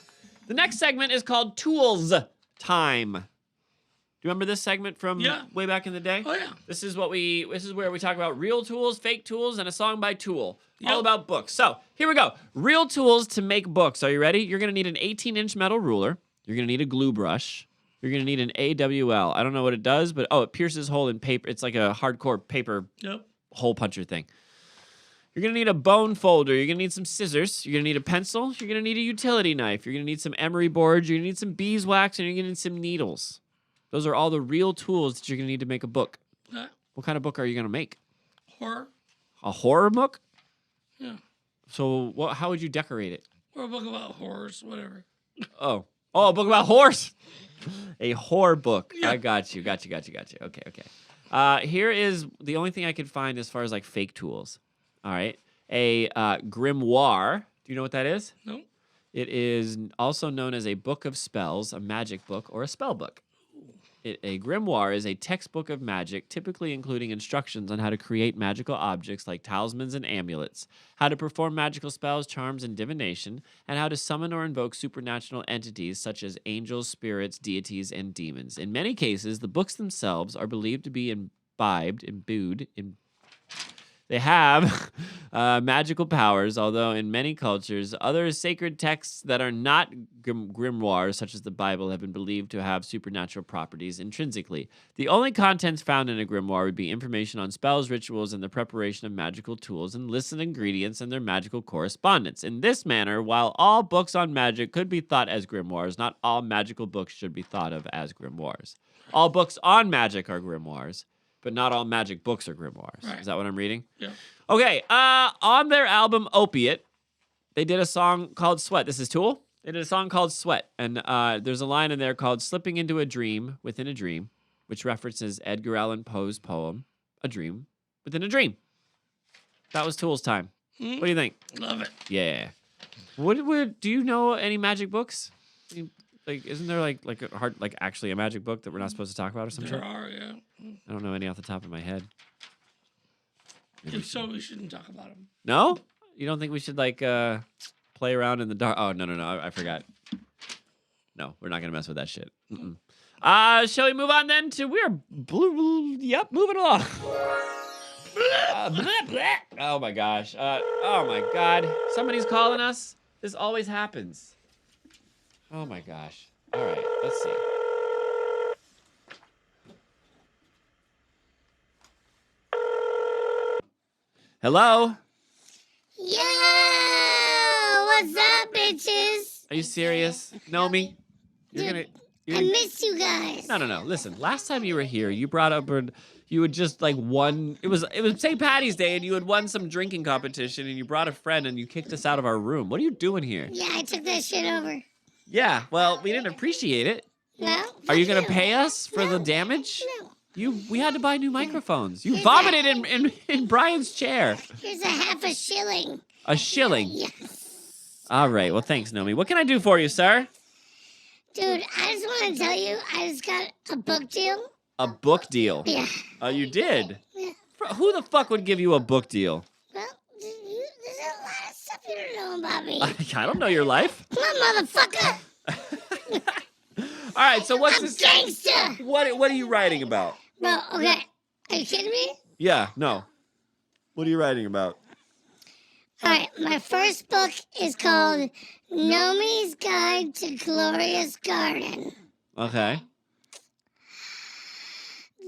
next segment is called Tools Time. Do you remember this segment from way back in the day? Oh, yeah. This is where we talk about real tools, fake tools, and a song by Tool. All about books. So, here we go. Real tools to make books. Are you ready? You're going to need an 18-inch metal ruler. You're going to need a glue brush. You're going to need an AWL. I don't know what it does, but it pierces hole in paper. It's like a hardcore paper hole puncher thing. You're going to need a bone folder. You're going to need some scissors. You're going to need a pencil. You're going to need a utility knife. You're going to need some emery boards. You're going to need some beeswax, and you're going to need some needles. Those are all the real tools that you're going to need to make a book. What kind of book are you going to make? Horror. A horror book? Yeah. So how would you decorate it? Or a book about horrors, whatever. Oh, a book about horse. A horror book. Yeah. I got you. Okay. Here is the only thing I could find as far as like fake tools. All right. A grimoire. Do you know what that is? No. It is also known as a book of spells, a magic book, or a spell book. A grimoire is a textbook of magic, typically including instructions on how to create magical objects like talismans and amulets, how to perform magical spells, charms, and divination, and how to summon or invoke supernatural entities such as angels, spirits, deities, and demons. In many cases, the books themselves are believed to be imbued. They have magical powers, although in many cultures, other sacred texts that are not grimoires, such as the Bible, have been believed to have supernatural properties intrinsically. The only contents found in a grimoire would be information on spells, rituals, and the preparation of magical tools, and listed ingredients and their magical correspondence. In this manner, while all books on magic could be thought as grimoires, not all magical books should be thought of as grimoires. All books on magic are grimoires, but not all magic books are grimoires. Right. Is that what I'm reading? Yeah. Okay, on their album Opiate, they did a song called Sweat. This is Tool. They did a song called Sweat, and there's a line in there called Slipping into a Dream Within a Dream, which references Edgar Allan Poe's poem, A Dream Within a Dream. That was Tool's time. What do you think? Love it. Yeah. Do you know any magic books? Like, isn't there like a hard, like actually a magic book that we're not supposed to talk about or something? There are, yeah. I don't know any off the top of my head. If so, we shouldn't talk about them. No? You don't think we should like play around in the dark? Oh, no. I forgot. No, we're not gonna mess with that shit. Shall we move on then to Yep, moving along. Oh my gosh. Oh my God. Somebody's calling us. This always happens. Oh my gosh. All right, let's see. Hello? Yo! What's up, bitches? Are you serious? Know me? I miss you guys. No. Listen, last time you were here, you brought up you had just like won. It was St. Patty's Day, and you had won some drinking competition, and you brought a friend, and you kicked us out of our room. What are you doing here? Yeah, I took that shit over. Yeah, well, we didn't appreciate it. No? Are you gonna pay us for the damage? No. We had to buy new microphones. You vomited in Brian's chair. Here's a half a shilling. A shilling. Yes. All right. Well, thanks, Nomi. What can I do for you, sir? Dude, I just want to tell you, I just got a book deal. A book deal. Yeah. Oh, you did? Yeah. Who the fuck would give you a book deal? Well, there's a lot of stuff you don't know about me. I don't know your life. Come on, motherfucker. All right, so what's I'm this? gangster. What are you writing about? Bro, okay. Are you kidding me? Yeah, no. What are you writing about? All right, my first book is called Nomi's Guide to Glorious Garden. Okay.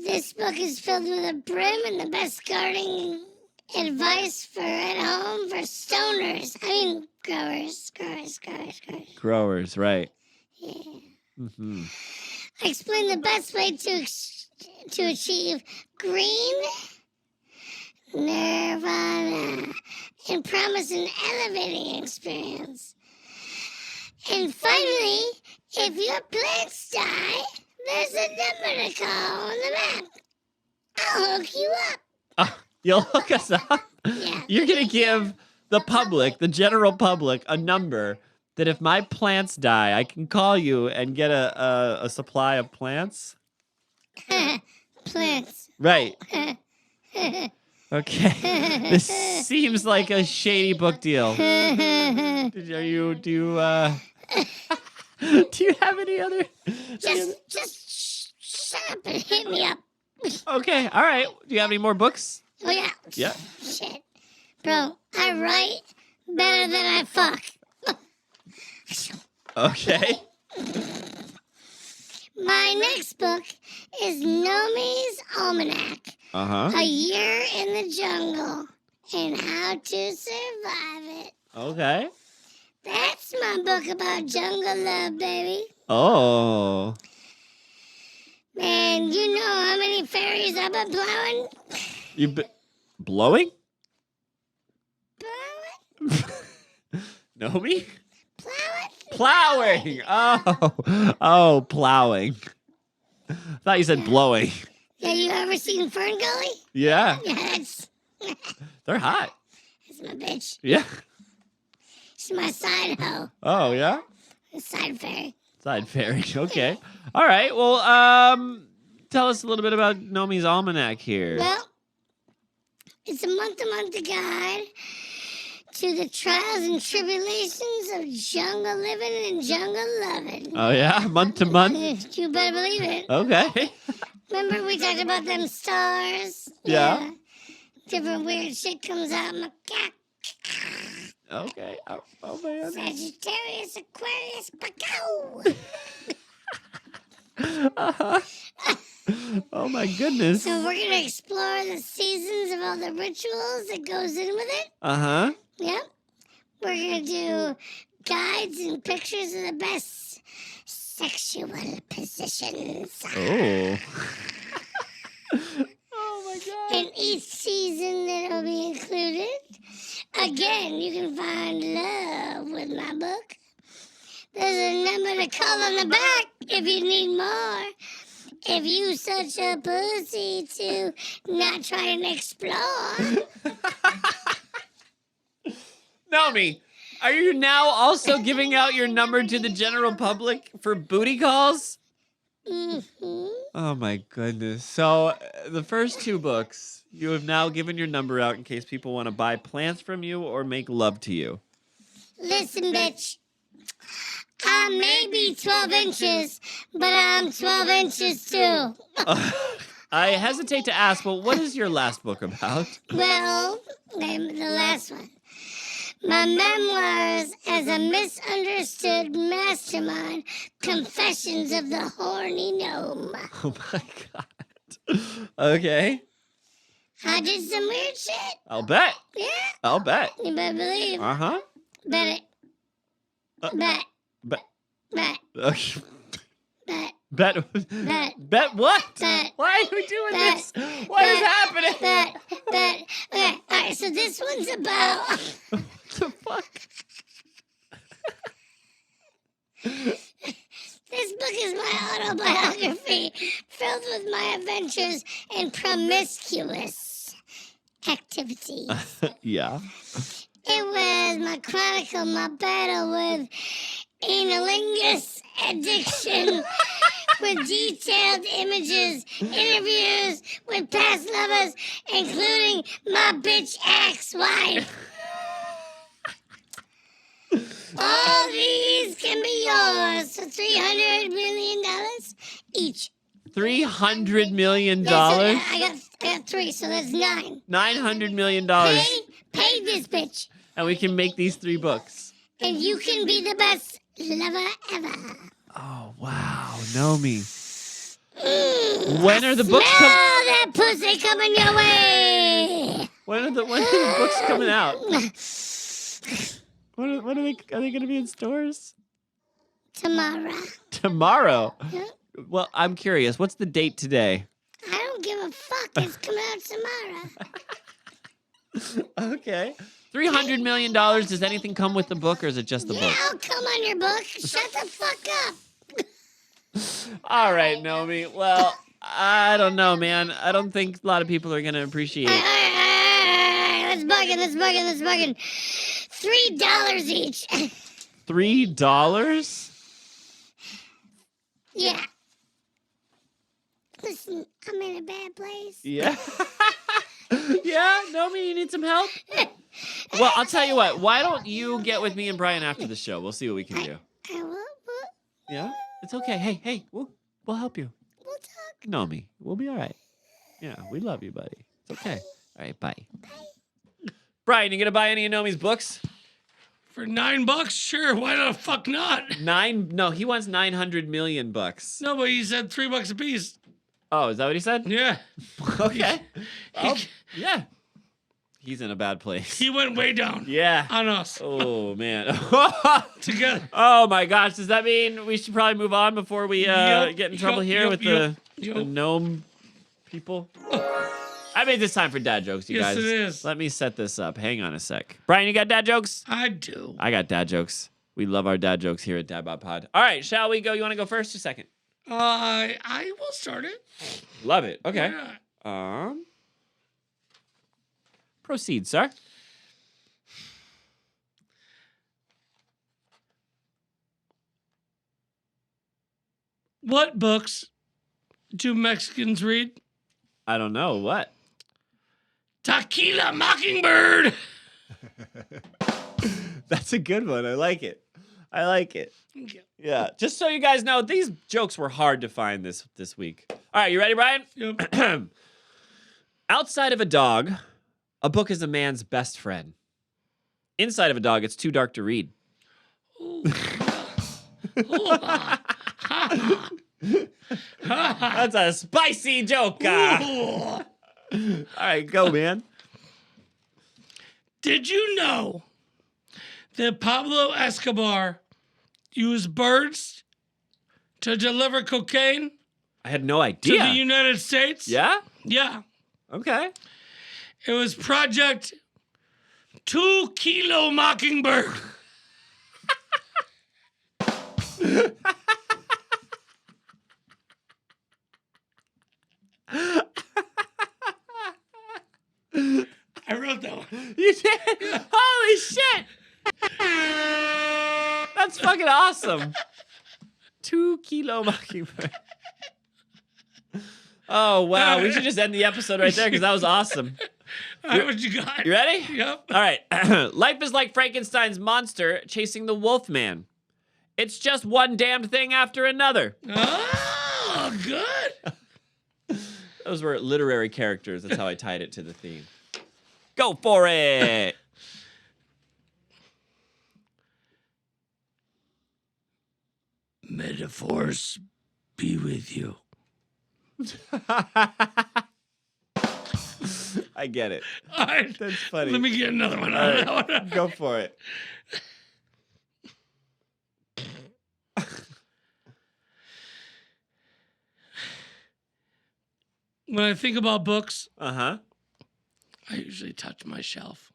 This book is filled with a brim and the best gardening advice for at home for stoners. I mean, growers. Growers, right. Yeah. Mm-hmm. I explain the best way to achieve green nirvana and promise an elevating experience. And finally, if your plants die, there's a number to call on the map. I'll hook you up. You'll hook us up? Yeah. You're going to give the public, the general public, a number that if my plants die, I can call you and get a supply of plants? Plants. Right. Okay. This seems like a shady book deal. Do you have any other? Just shut up and hit me up. Okay. All right. Do you have any more books? Oh, yeah. Yeah. Shit. Bro, I write better than I fuck. Okay. My next book is Nomi's Almanac. Uh-huh. A Year in the Jungle and How to Survive It. Okay. That's my book about jungle love, baby. Oh. Man, you know how many fairies I've been plowing? Blowing? Plowing? Nomi? Plowing? Plowing. Oh, plowing. I thought you said blowing. Yeah, you ever seen Fern Gully? Yeah. Yeah, that's They're hot. my bitch. Yeah. She's my side hoe. Oh, yeah? Side fairy. Side fairy. Okay. All right. Well, tell us a little bit about Nomi's Almanac here. Well, it's a month-to-month guide to the trials and tribulations of jungle living and jungle loving. Oh, yeah? Month to month? You better believe it. Okay. Remember we talked about them stars? Yeah. Different weird shit comes out. Okay. Oh, man. Sagittarius, Aquarius, Baco. Uh-huh. Oh, my goodness. So we're going to explore the seasons of all the rituals that goes in with it. Uh-huh. Yep. We're going to do guides and pictures of the best sexual positions. Oh. Oh, my God. In each season that'll be included. Again, you can find love with my book. There's a number to call on the back if you need more. If you such a pussy to not try and explore. Nomi, are you now also giving out your number to the general public for booty calls? Mm-hmm. Oh, my goodness. So, the first two books, you have now given your number out in case people want to buy plants from you or make love to you. Listen, bitch. I may be 12 inches, but I'm 12 inches too. I hesitate to ask, but what is your last book about? Well, the last one. My memoirs as a misunderstood mastermind, Confessions of the Horny Gnome. Oh, my God. Okay. I did some weird shit. I'll bet. Yeah, I'll bet. you better believe. Uh-huh. Bet it. Bet. Bet. Bet. Bet. Bet. Bet. Bet. Bet what? Bet. Why are we doing Bet. this? What is happening? Bet. Bet. Okay, all right, so this one's about... What the fuck? This book is my autobiography, filled with my adventures and promiscuous activities. Yeah. It was my chronicle, my battle with analingus addiction, with detailed images, interviews with past lovers, including my bitch ex-wife. All these can be yours for $300 million each. $300 million? Yeah, so I got three, so that's 9. $900 million. Pay this bitch, And we can make these 3 books. and you can be the best lover ever. Oh, wow. Nomi. When are the books Smell coming? that pussy coming your way. When are the books coming out? When are they going to be in stores? Tomorrow. Tomorrow. Yeah. Well, I'm curious. What's the date today? I don't give a fuck. It's coming out tomorrow. Okay. $300 million. Does anything come with the book, or is it just the Yeah, book? I'll come on your book. Shut the fuck up. All right, Nomi. Well, I don't know, man. I don't think a lot of people are going to appreciate All it. right. Let's bargain. $3 each. $3? Yeah. Listen, I'm in a bad place. Yeah. Yeah, Nomi, you need some help? Well, I'll tell you what. Why don't you get with me and Brian after the show? We'll see what we can do. What? Yeah? It's okay. Hey, we'll help you. We'll talk. Nomi, we'll be all right. Yeah, we love you, buddy. It's okay. All right, bye. Brian, you gonna buy any of Nomi's books? For $9? Sure, why the fuck not? No, he wants 900 million bucks. No, but he said $3 a piece. Oh, is that what he said? Yeah. Okay. Oh, yeah. He's in a bad place. He went way down Yeah. on us Oh, man. together. Oh, my gosh. Does that mean we should probably move on before we Yep, get in trouble yep, here yep, with yep, the yep. gnome people? I made this time for dad jokes, you Yes, guys. it is. Let me set this up. Hang on a sec. Brian, you got dad jokes? I do. I got dad jokes. We love our dad jokes here at DadBodPod. All right, shall we go? You want to go first or second? I will start it. Love it. Okay. Yeah. Proceed, sir. What books do Mexicans read? I don't know. What? Tequila Mockingbird. That's a good one. I like it. Okay. Yeah. Just so you guys know, these jokes were hard to find this week. All right, you ready, Brian? Yep. Outside of a dog, a book is a man's best friend. Inside of a dog, it's too dark to read. Ooh. That's a spicy joke. All right, go, man. Did you know that Pablo Escobar used birds to deliver cocaine I had no to idea. the United States? Yeah? Yeah. Okay. It was Project 2 Kilo Mockingbird. I wrote that one. You did? Holy shit! That's fucking awesome. 2 Kilo Mockingbird. Oh, wow. We should just end the episode right there because that was awesome. All right, what you got? You ready? Yep. All right. Life is like Frankenstein's monster chasing the wolf man. It's just one damned thing after another. Oh, good. Those were literary characters. That's how I tied it to the theme. Go for it. Metaphors be with you. I get it. All right. That's funny. Let me get another one. All right, go for it. When I think about books, Uh-huh. I usually touch my shelf.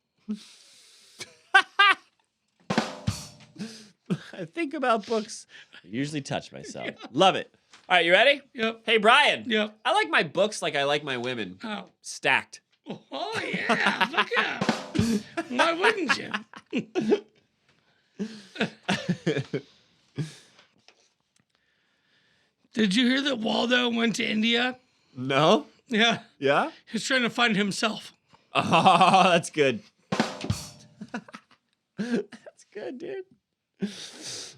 I think about books. I usually touch myself. Love it. All right, you ready? Yep. Hey, Brian. Yep. I like my books like I like my women. Oh. Stacked. Oh, yeah. Fuck yeah. Why wouldn't you? Did you hear that Waldo went to India? No? Yeah. Yeah? He's trying to find himself. Oh, that's good. That's good, dude.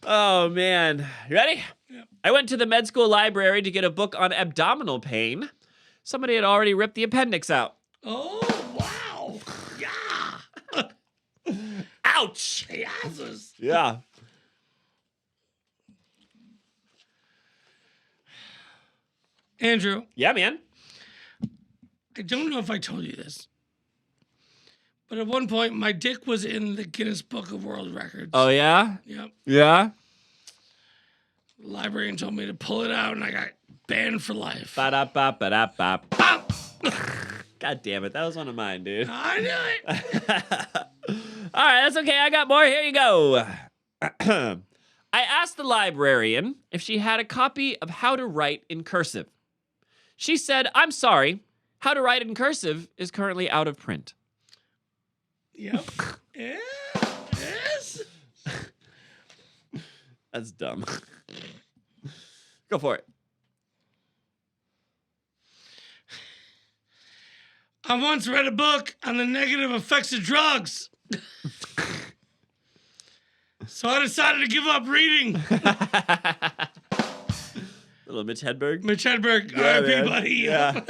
Oh, man. You ready? Yep. I went to the med school library to get a book on abdominal pain. Somebody had already ripped the appendix out. Oh, wow. Yeah. Ouch! Yazzers. Yeah. Andrew, Yeah, man. I don't know if I told you this, but at one point my dick was in the Guinness Book of World Records. Oh, yeah? Yep. Yeah? The librarian told me to pull it out, and I got banned for life. Ba-da-ba-ba-da-ba. Bop! God damn it. That was one of mine, dude. I knew it. All right, that's okay. I got more. Here you go. I asked the librarian if she had a copy of How to Write in Cursive. She said, I'm sorry. How to Write in Cursive is currently out of print. Yep. Yeah. Yes. That's dumb. Go for it. I once read a book on the negative effects of drugs. So I decided to give up reading. Little Mitch Hedberg. Mitch Hedberg, Yeah, R.I.P. man. buddy. Yeah.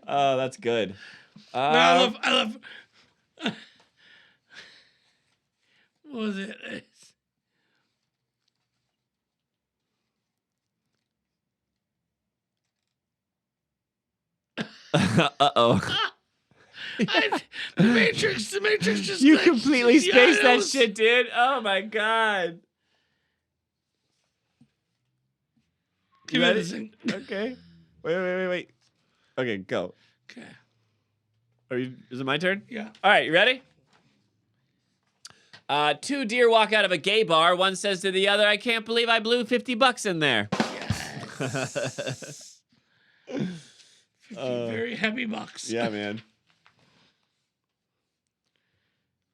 Oh, that's good. No, I love. What was it? Uh-oh. The Matrix just. You like- completely Yeah, spaced that was- shit, dude. Oh, my God. Give me this thing. Okay. Wait. Okay, go. Okay. Is it my turn? Yeah. All right, you ready? Two deer walk out of a gay bar. One says to the other, I can't believe I blew $50 in there. Yes. 50 very heavy bucks. Yeah, man.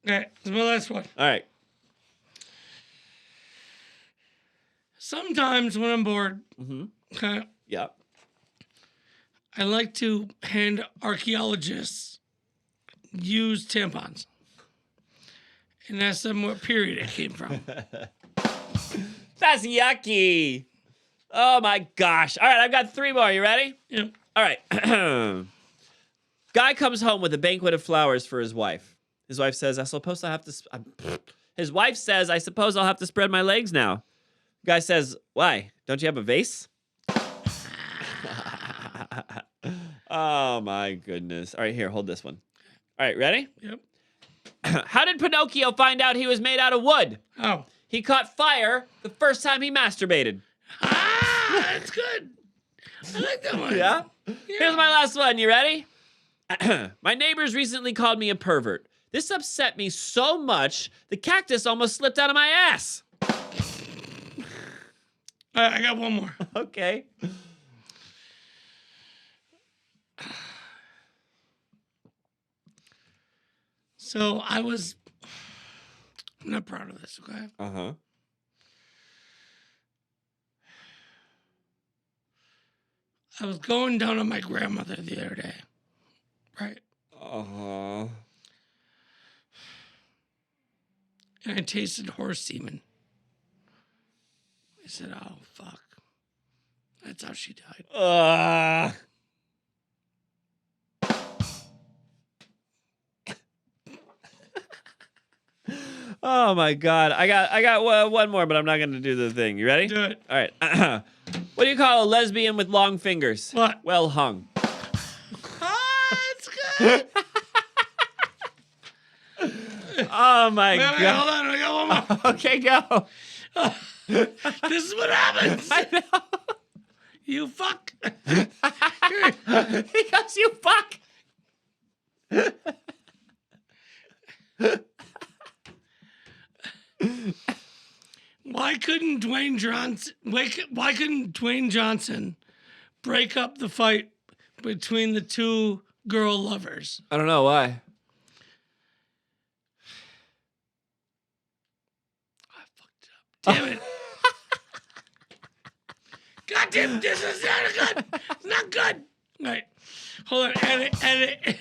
Okay, this is my last one. All right. Sometimes when I'm bored, Mm-hmm. okay, Yeah. I like to hand archaeologists used tampons and ask them what period it came from. That's yucky. Oh, my gosh. All right, I've got three more. You ready? Yep. All right. Guy comes home with a banquet of flowers for his wife. His wife says, His wife says, I suppose I'll have to spread my legs now. Guy says, why? Don't you have a vase? Oh, my goodness. All right, here, hold this one. All right, ready? Yep. How did Pinocchio find out he was made out of wood? Oh. He caught fire the first time he masturbated. Ah, that's good. I like that one. Yeah? Here's my last one. You ready? My neighbors recently called me a pervert. This upset me so much, the cactus almost slipped out of my ass. I got one more. Okay. So I'm not proud of this, okay? Uh-huh. I was going down on my grandmother the other day, right? Uh-huh. And I tasted horse semen. I said, oh, fuck. That's how she died. Oh my God. I got one more, but I'm not going to do the thing. You ready? Do it. All right. What do you call a lesbian with long fingers? What? Well hung. Ah, it's good. Oh my Wait, hold God. on. I got one more. Okay, go. This is what happens. I know. You fuck. Because you fuck. Why couldn't Dwayne Johnson break up the fight between the two girl lovers? I don't know why. I fucked it up. Damn it. God damn, this is not good. It's not good. All right. Hold on. Edit.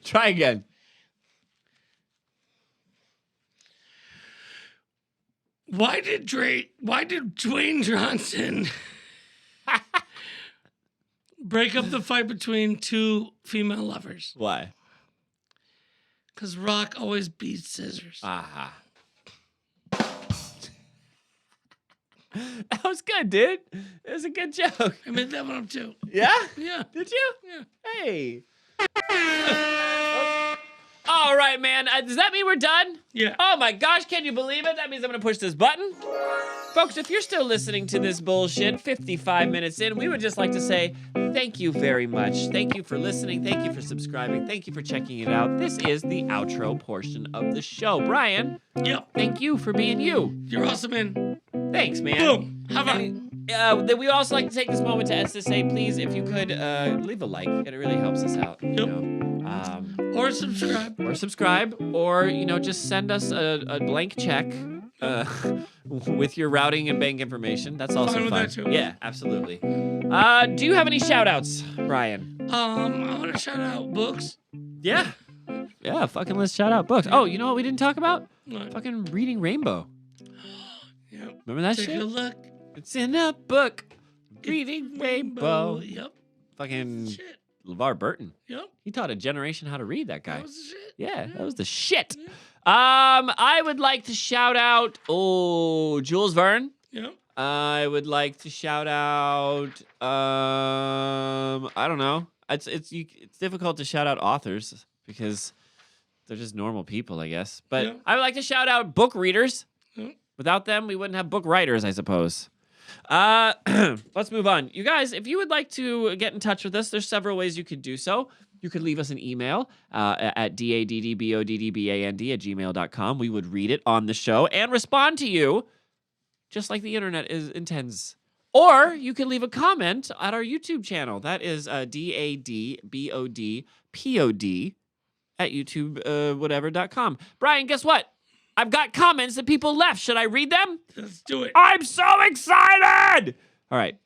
Try again. Why did Dwayne Johnson break up the fight between two female lovers? Why? Because Rock always beats scissors. Aha. That was good, dude. It was a good joke. I made that one up too. Yeah? Yeah. Did you? Yeah. Hey. All right, man. Does that mean we're done? Yeah. Oh my gosh, can you believe it? That means I'm gonna push this button. Folks, if you're still listening to this bullshit 55 minutes in, we would just like to say thank you very much. Thank you for listening. Thank you for subscribing. Thank you for checking it out. This is the outro portion of the show. Brian, Yep. thank you for being you. You're awesome, man. Thanks, man. Boom. How about it? Then we would also like to take this moment to say, please, if you could leave a like. It really helps us out. You Yep. know? Or subscribe. Or subscribe, or just send us a blank check with your routing and bank information. That's also Fine with fine. that, too. Yeah, absolutely. Do you have any shout-outs, Brian? I want to shout out books. Yeah. Yeah, fucking let's shout out books. Oh, you know what we didn't talk about? What? Fucking Reading Rainbow. Yep. Remember that Take shit? a look. It's in a book. Reading Rainbow. Yep. Fucking Shit. LeVar Burton. Yep. He taught a generation how to read, that guy. That was the shit. Yeah, that was the shit. I would like to shout out, Jules Verne. Yep. I would like to shout out, I don't know. It's difficult to shout out authors because they're just normal people, I guess. But Yeah. I would like to shout out book readers. Yeah. Without them, we wouldn't have book writers, I suppose. Let's move on. You guys, if you would like to get in touch with us, there's several ways you could do so. You could leave us an email at daddboddband@gmail.com. We would read it on the show and respond to you, just like the internet intends. Or you can leave a comment at our YouTube channel. That is DadBodPod at YouTube Brian, guess what? I've got comments that people left. Should I read them? Let's do it. I'm so excited! All right.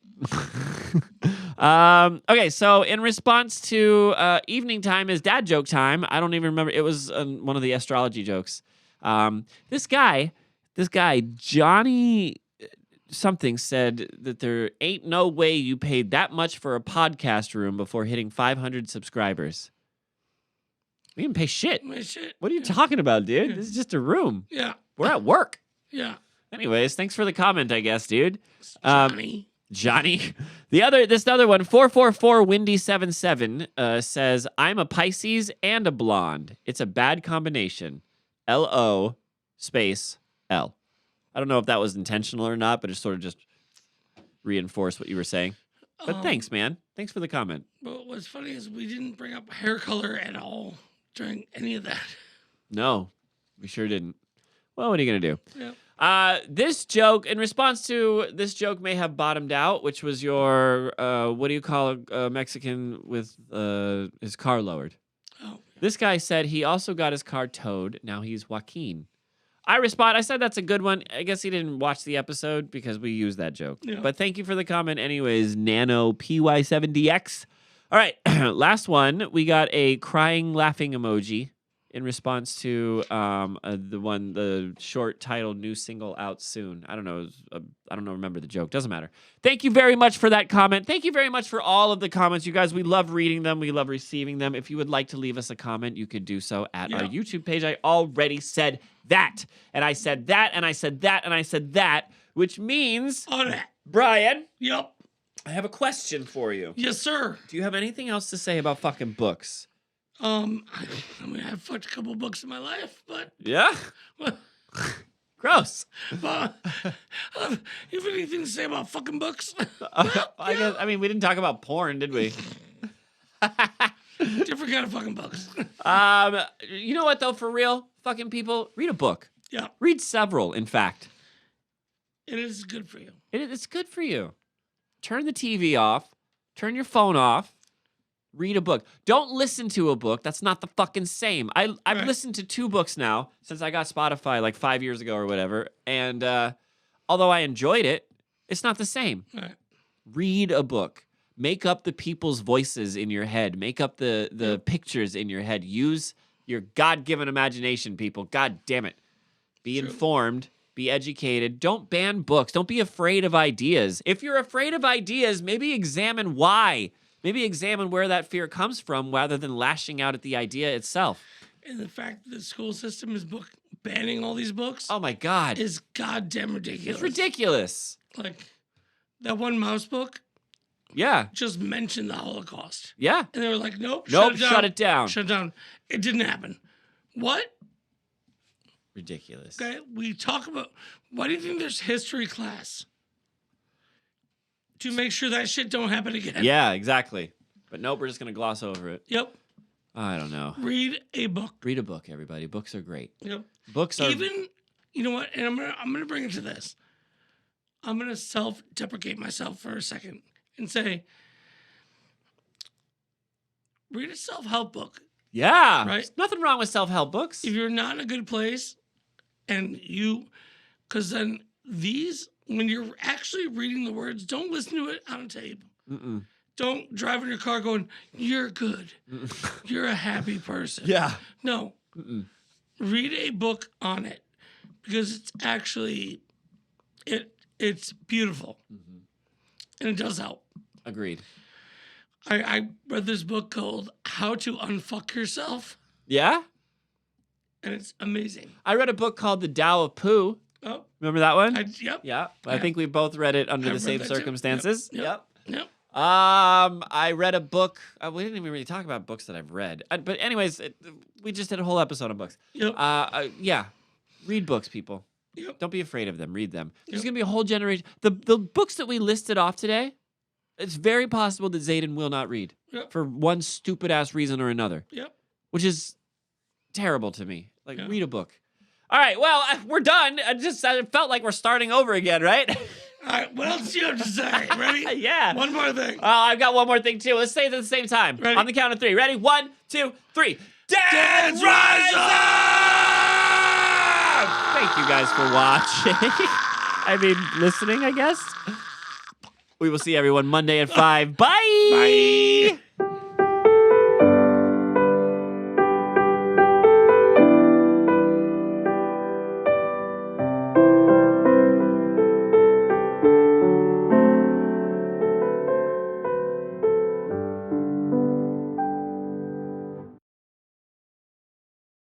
Okay, so in response to evening time is dad joke time. I don't even remember. It was one of the astrology jokes. This guy, Johnny something, said that there ain't no way you paid that much for a podcast room before hitting 500 subscribers. We didn't pay shit. My shit. What are you talking about, dude? This is just a room. Yeah. We're at work. Yeah. Anyways, thanks for the comment, I guess, dude. Johnny. This other one, 444 Windy 77 says, I'm a Pisces and a blonde. It's a bad combination. LO space L. I don't know if that was intentional or not, but it sort of just reinforced what you were saying. But thanks, man. Thanks for the comment. But what's funny is we didn't bring up hair color at all during any of that. No, we sure didn't. Well, what are you going to do? Yeah. This joke, in response to this joke may have bottomed out, which was your, what do you call a Mexican with his car lowered? Oh. This guy said he also got his car towed. Now he's Joaquin. I said that's a good one. I guess he didn't watch the episode because we used that joke. Yeah. But thank you for the comment anyways, Nano PY7DX. All right, last one. We got a crying, laughing emoji in response to the short titled new single out soon. I don't know. Remember the joke. Doesn't matter. Thank you very much for that comment. Thank you very much for all of the comments, you guys. We love reading them. We love receiving them. If you would like to leave us a comment, you could do so at our YouTube page. I already said that. And I said that, and I said that, and I said that, which means, On that. Brian, Yep. I have a question for you. Yes, sir. Do you have anything else to say about fucking books? I mean, I've fucked a couple books in my life, but Yeah? Gross. you have anything to say about fucking books? I mean, we didn't talk about porn, did we? Different kind of fucking books. You know what, though, for real? Fucking people, read a book. Yeah. Read several, in fact. It is good for you. It's good for you. Turn the TV off. Turn your phone off. Read a book. Don't listen to a book. That's not the fucking same. I've Right. listened to 2 books now since I got Spotify like 5 years ago or whatever. And although I enjoyed it, it's not the same. All right. Read a book. Make up the people's voices in your head. Make up the pictures in your head. Use your God-given imagination, people. God damn it. Be informed. be educated. Don't ban books. Don't be afraid of ideas. If you're afraid of ideas, maybe examine why. Maybe examine where that fear comes from rather than lashing out at the idea itself. And the fact that the school system is banning all these books Oh my God. is goddamn ridiculous. It's ridiculous. Like, that one mouse book Yeah. just mentioned the Holocaust. Yeah. And they were like, nope, Nope, shut it down. Shut it down. It didn't happen. What? Ridiculous. Okay, we talk about, why do you think there's history class? To make sure that shit don't happen again. Yeah, exactly. But nope, we're just going to gloss over it. Yep. I don't know. Read a book. Read a book, everybody. Books are great. Yep. Books are... Even, you know what? And I'm gonna bring it to this. I'm gonna self-deprecate myself for a second and say, read a self-help book. Yeah. Right? There's nothing wrong with self-help books. If you're not in a good place, and because then when you're actually reading the words, don't listen to it on a tape. Mm-mm. Don't drive in your car going, you're good. You're a happy person. Yeah. No. Mm-mm. Read a book on it because it's actually, it's beautiful. Mm-hmm. And it does help. Agreed. I read this book called How to Unfuck Yourself. Yeah? And it's amazing. I read a book called The Tao of Pooh. Oh. Remember that one? Yep. Yeah. I think we both read it under I the read same that too. circumstances. Yep. I read a book. We didn't even really talk about books that I've read. But anyways, we just did a whole episode on books. Yep. Yeah. Read books, people. Yep. Don't be afraid of them. Read them. There's Yep. going to be a whole generation. The books that we listed off today, it's very possible that Zayden will not read Yep. for one stupid-ass reason or another, Yep. which is terrible to me. Like, Yeah. read a book. All right, well, we're done. It felt like we're starting over again, right? All right. What else do you have to say? Ready? Yeah. One more thing. I've got one more thing, too. Let's say it at the same time. Ready? On the count of 3. Ready? 1, 2, 3. Dads Rise Rise Up! Thank you guys for watching. I mean, listening, I guess. We will see everyone Monday at 5. Bye! Bye.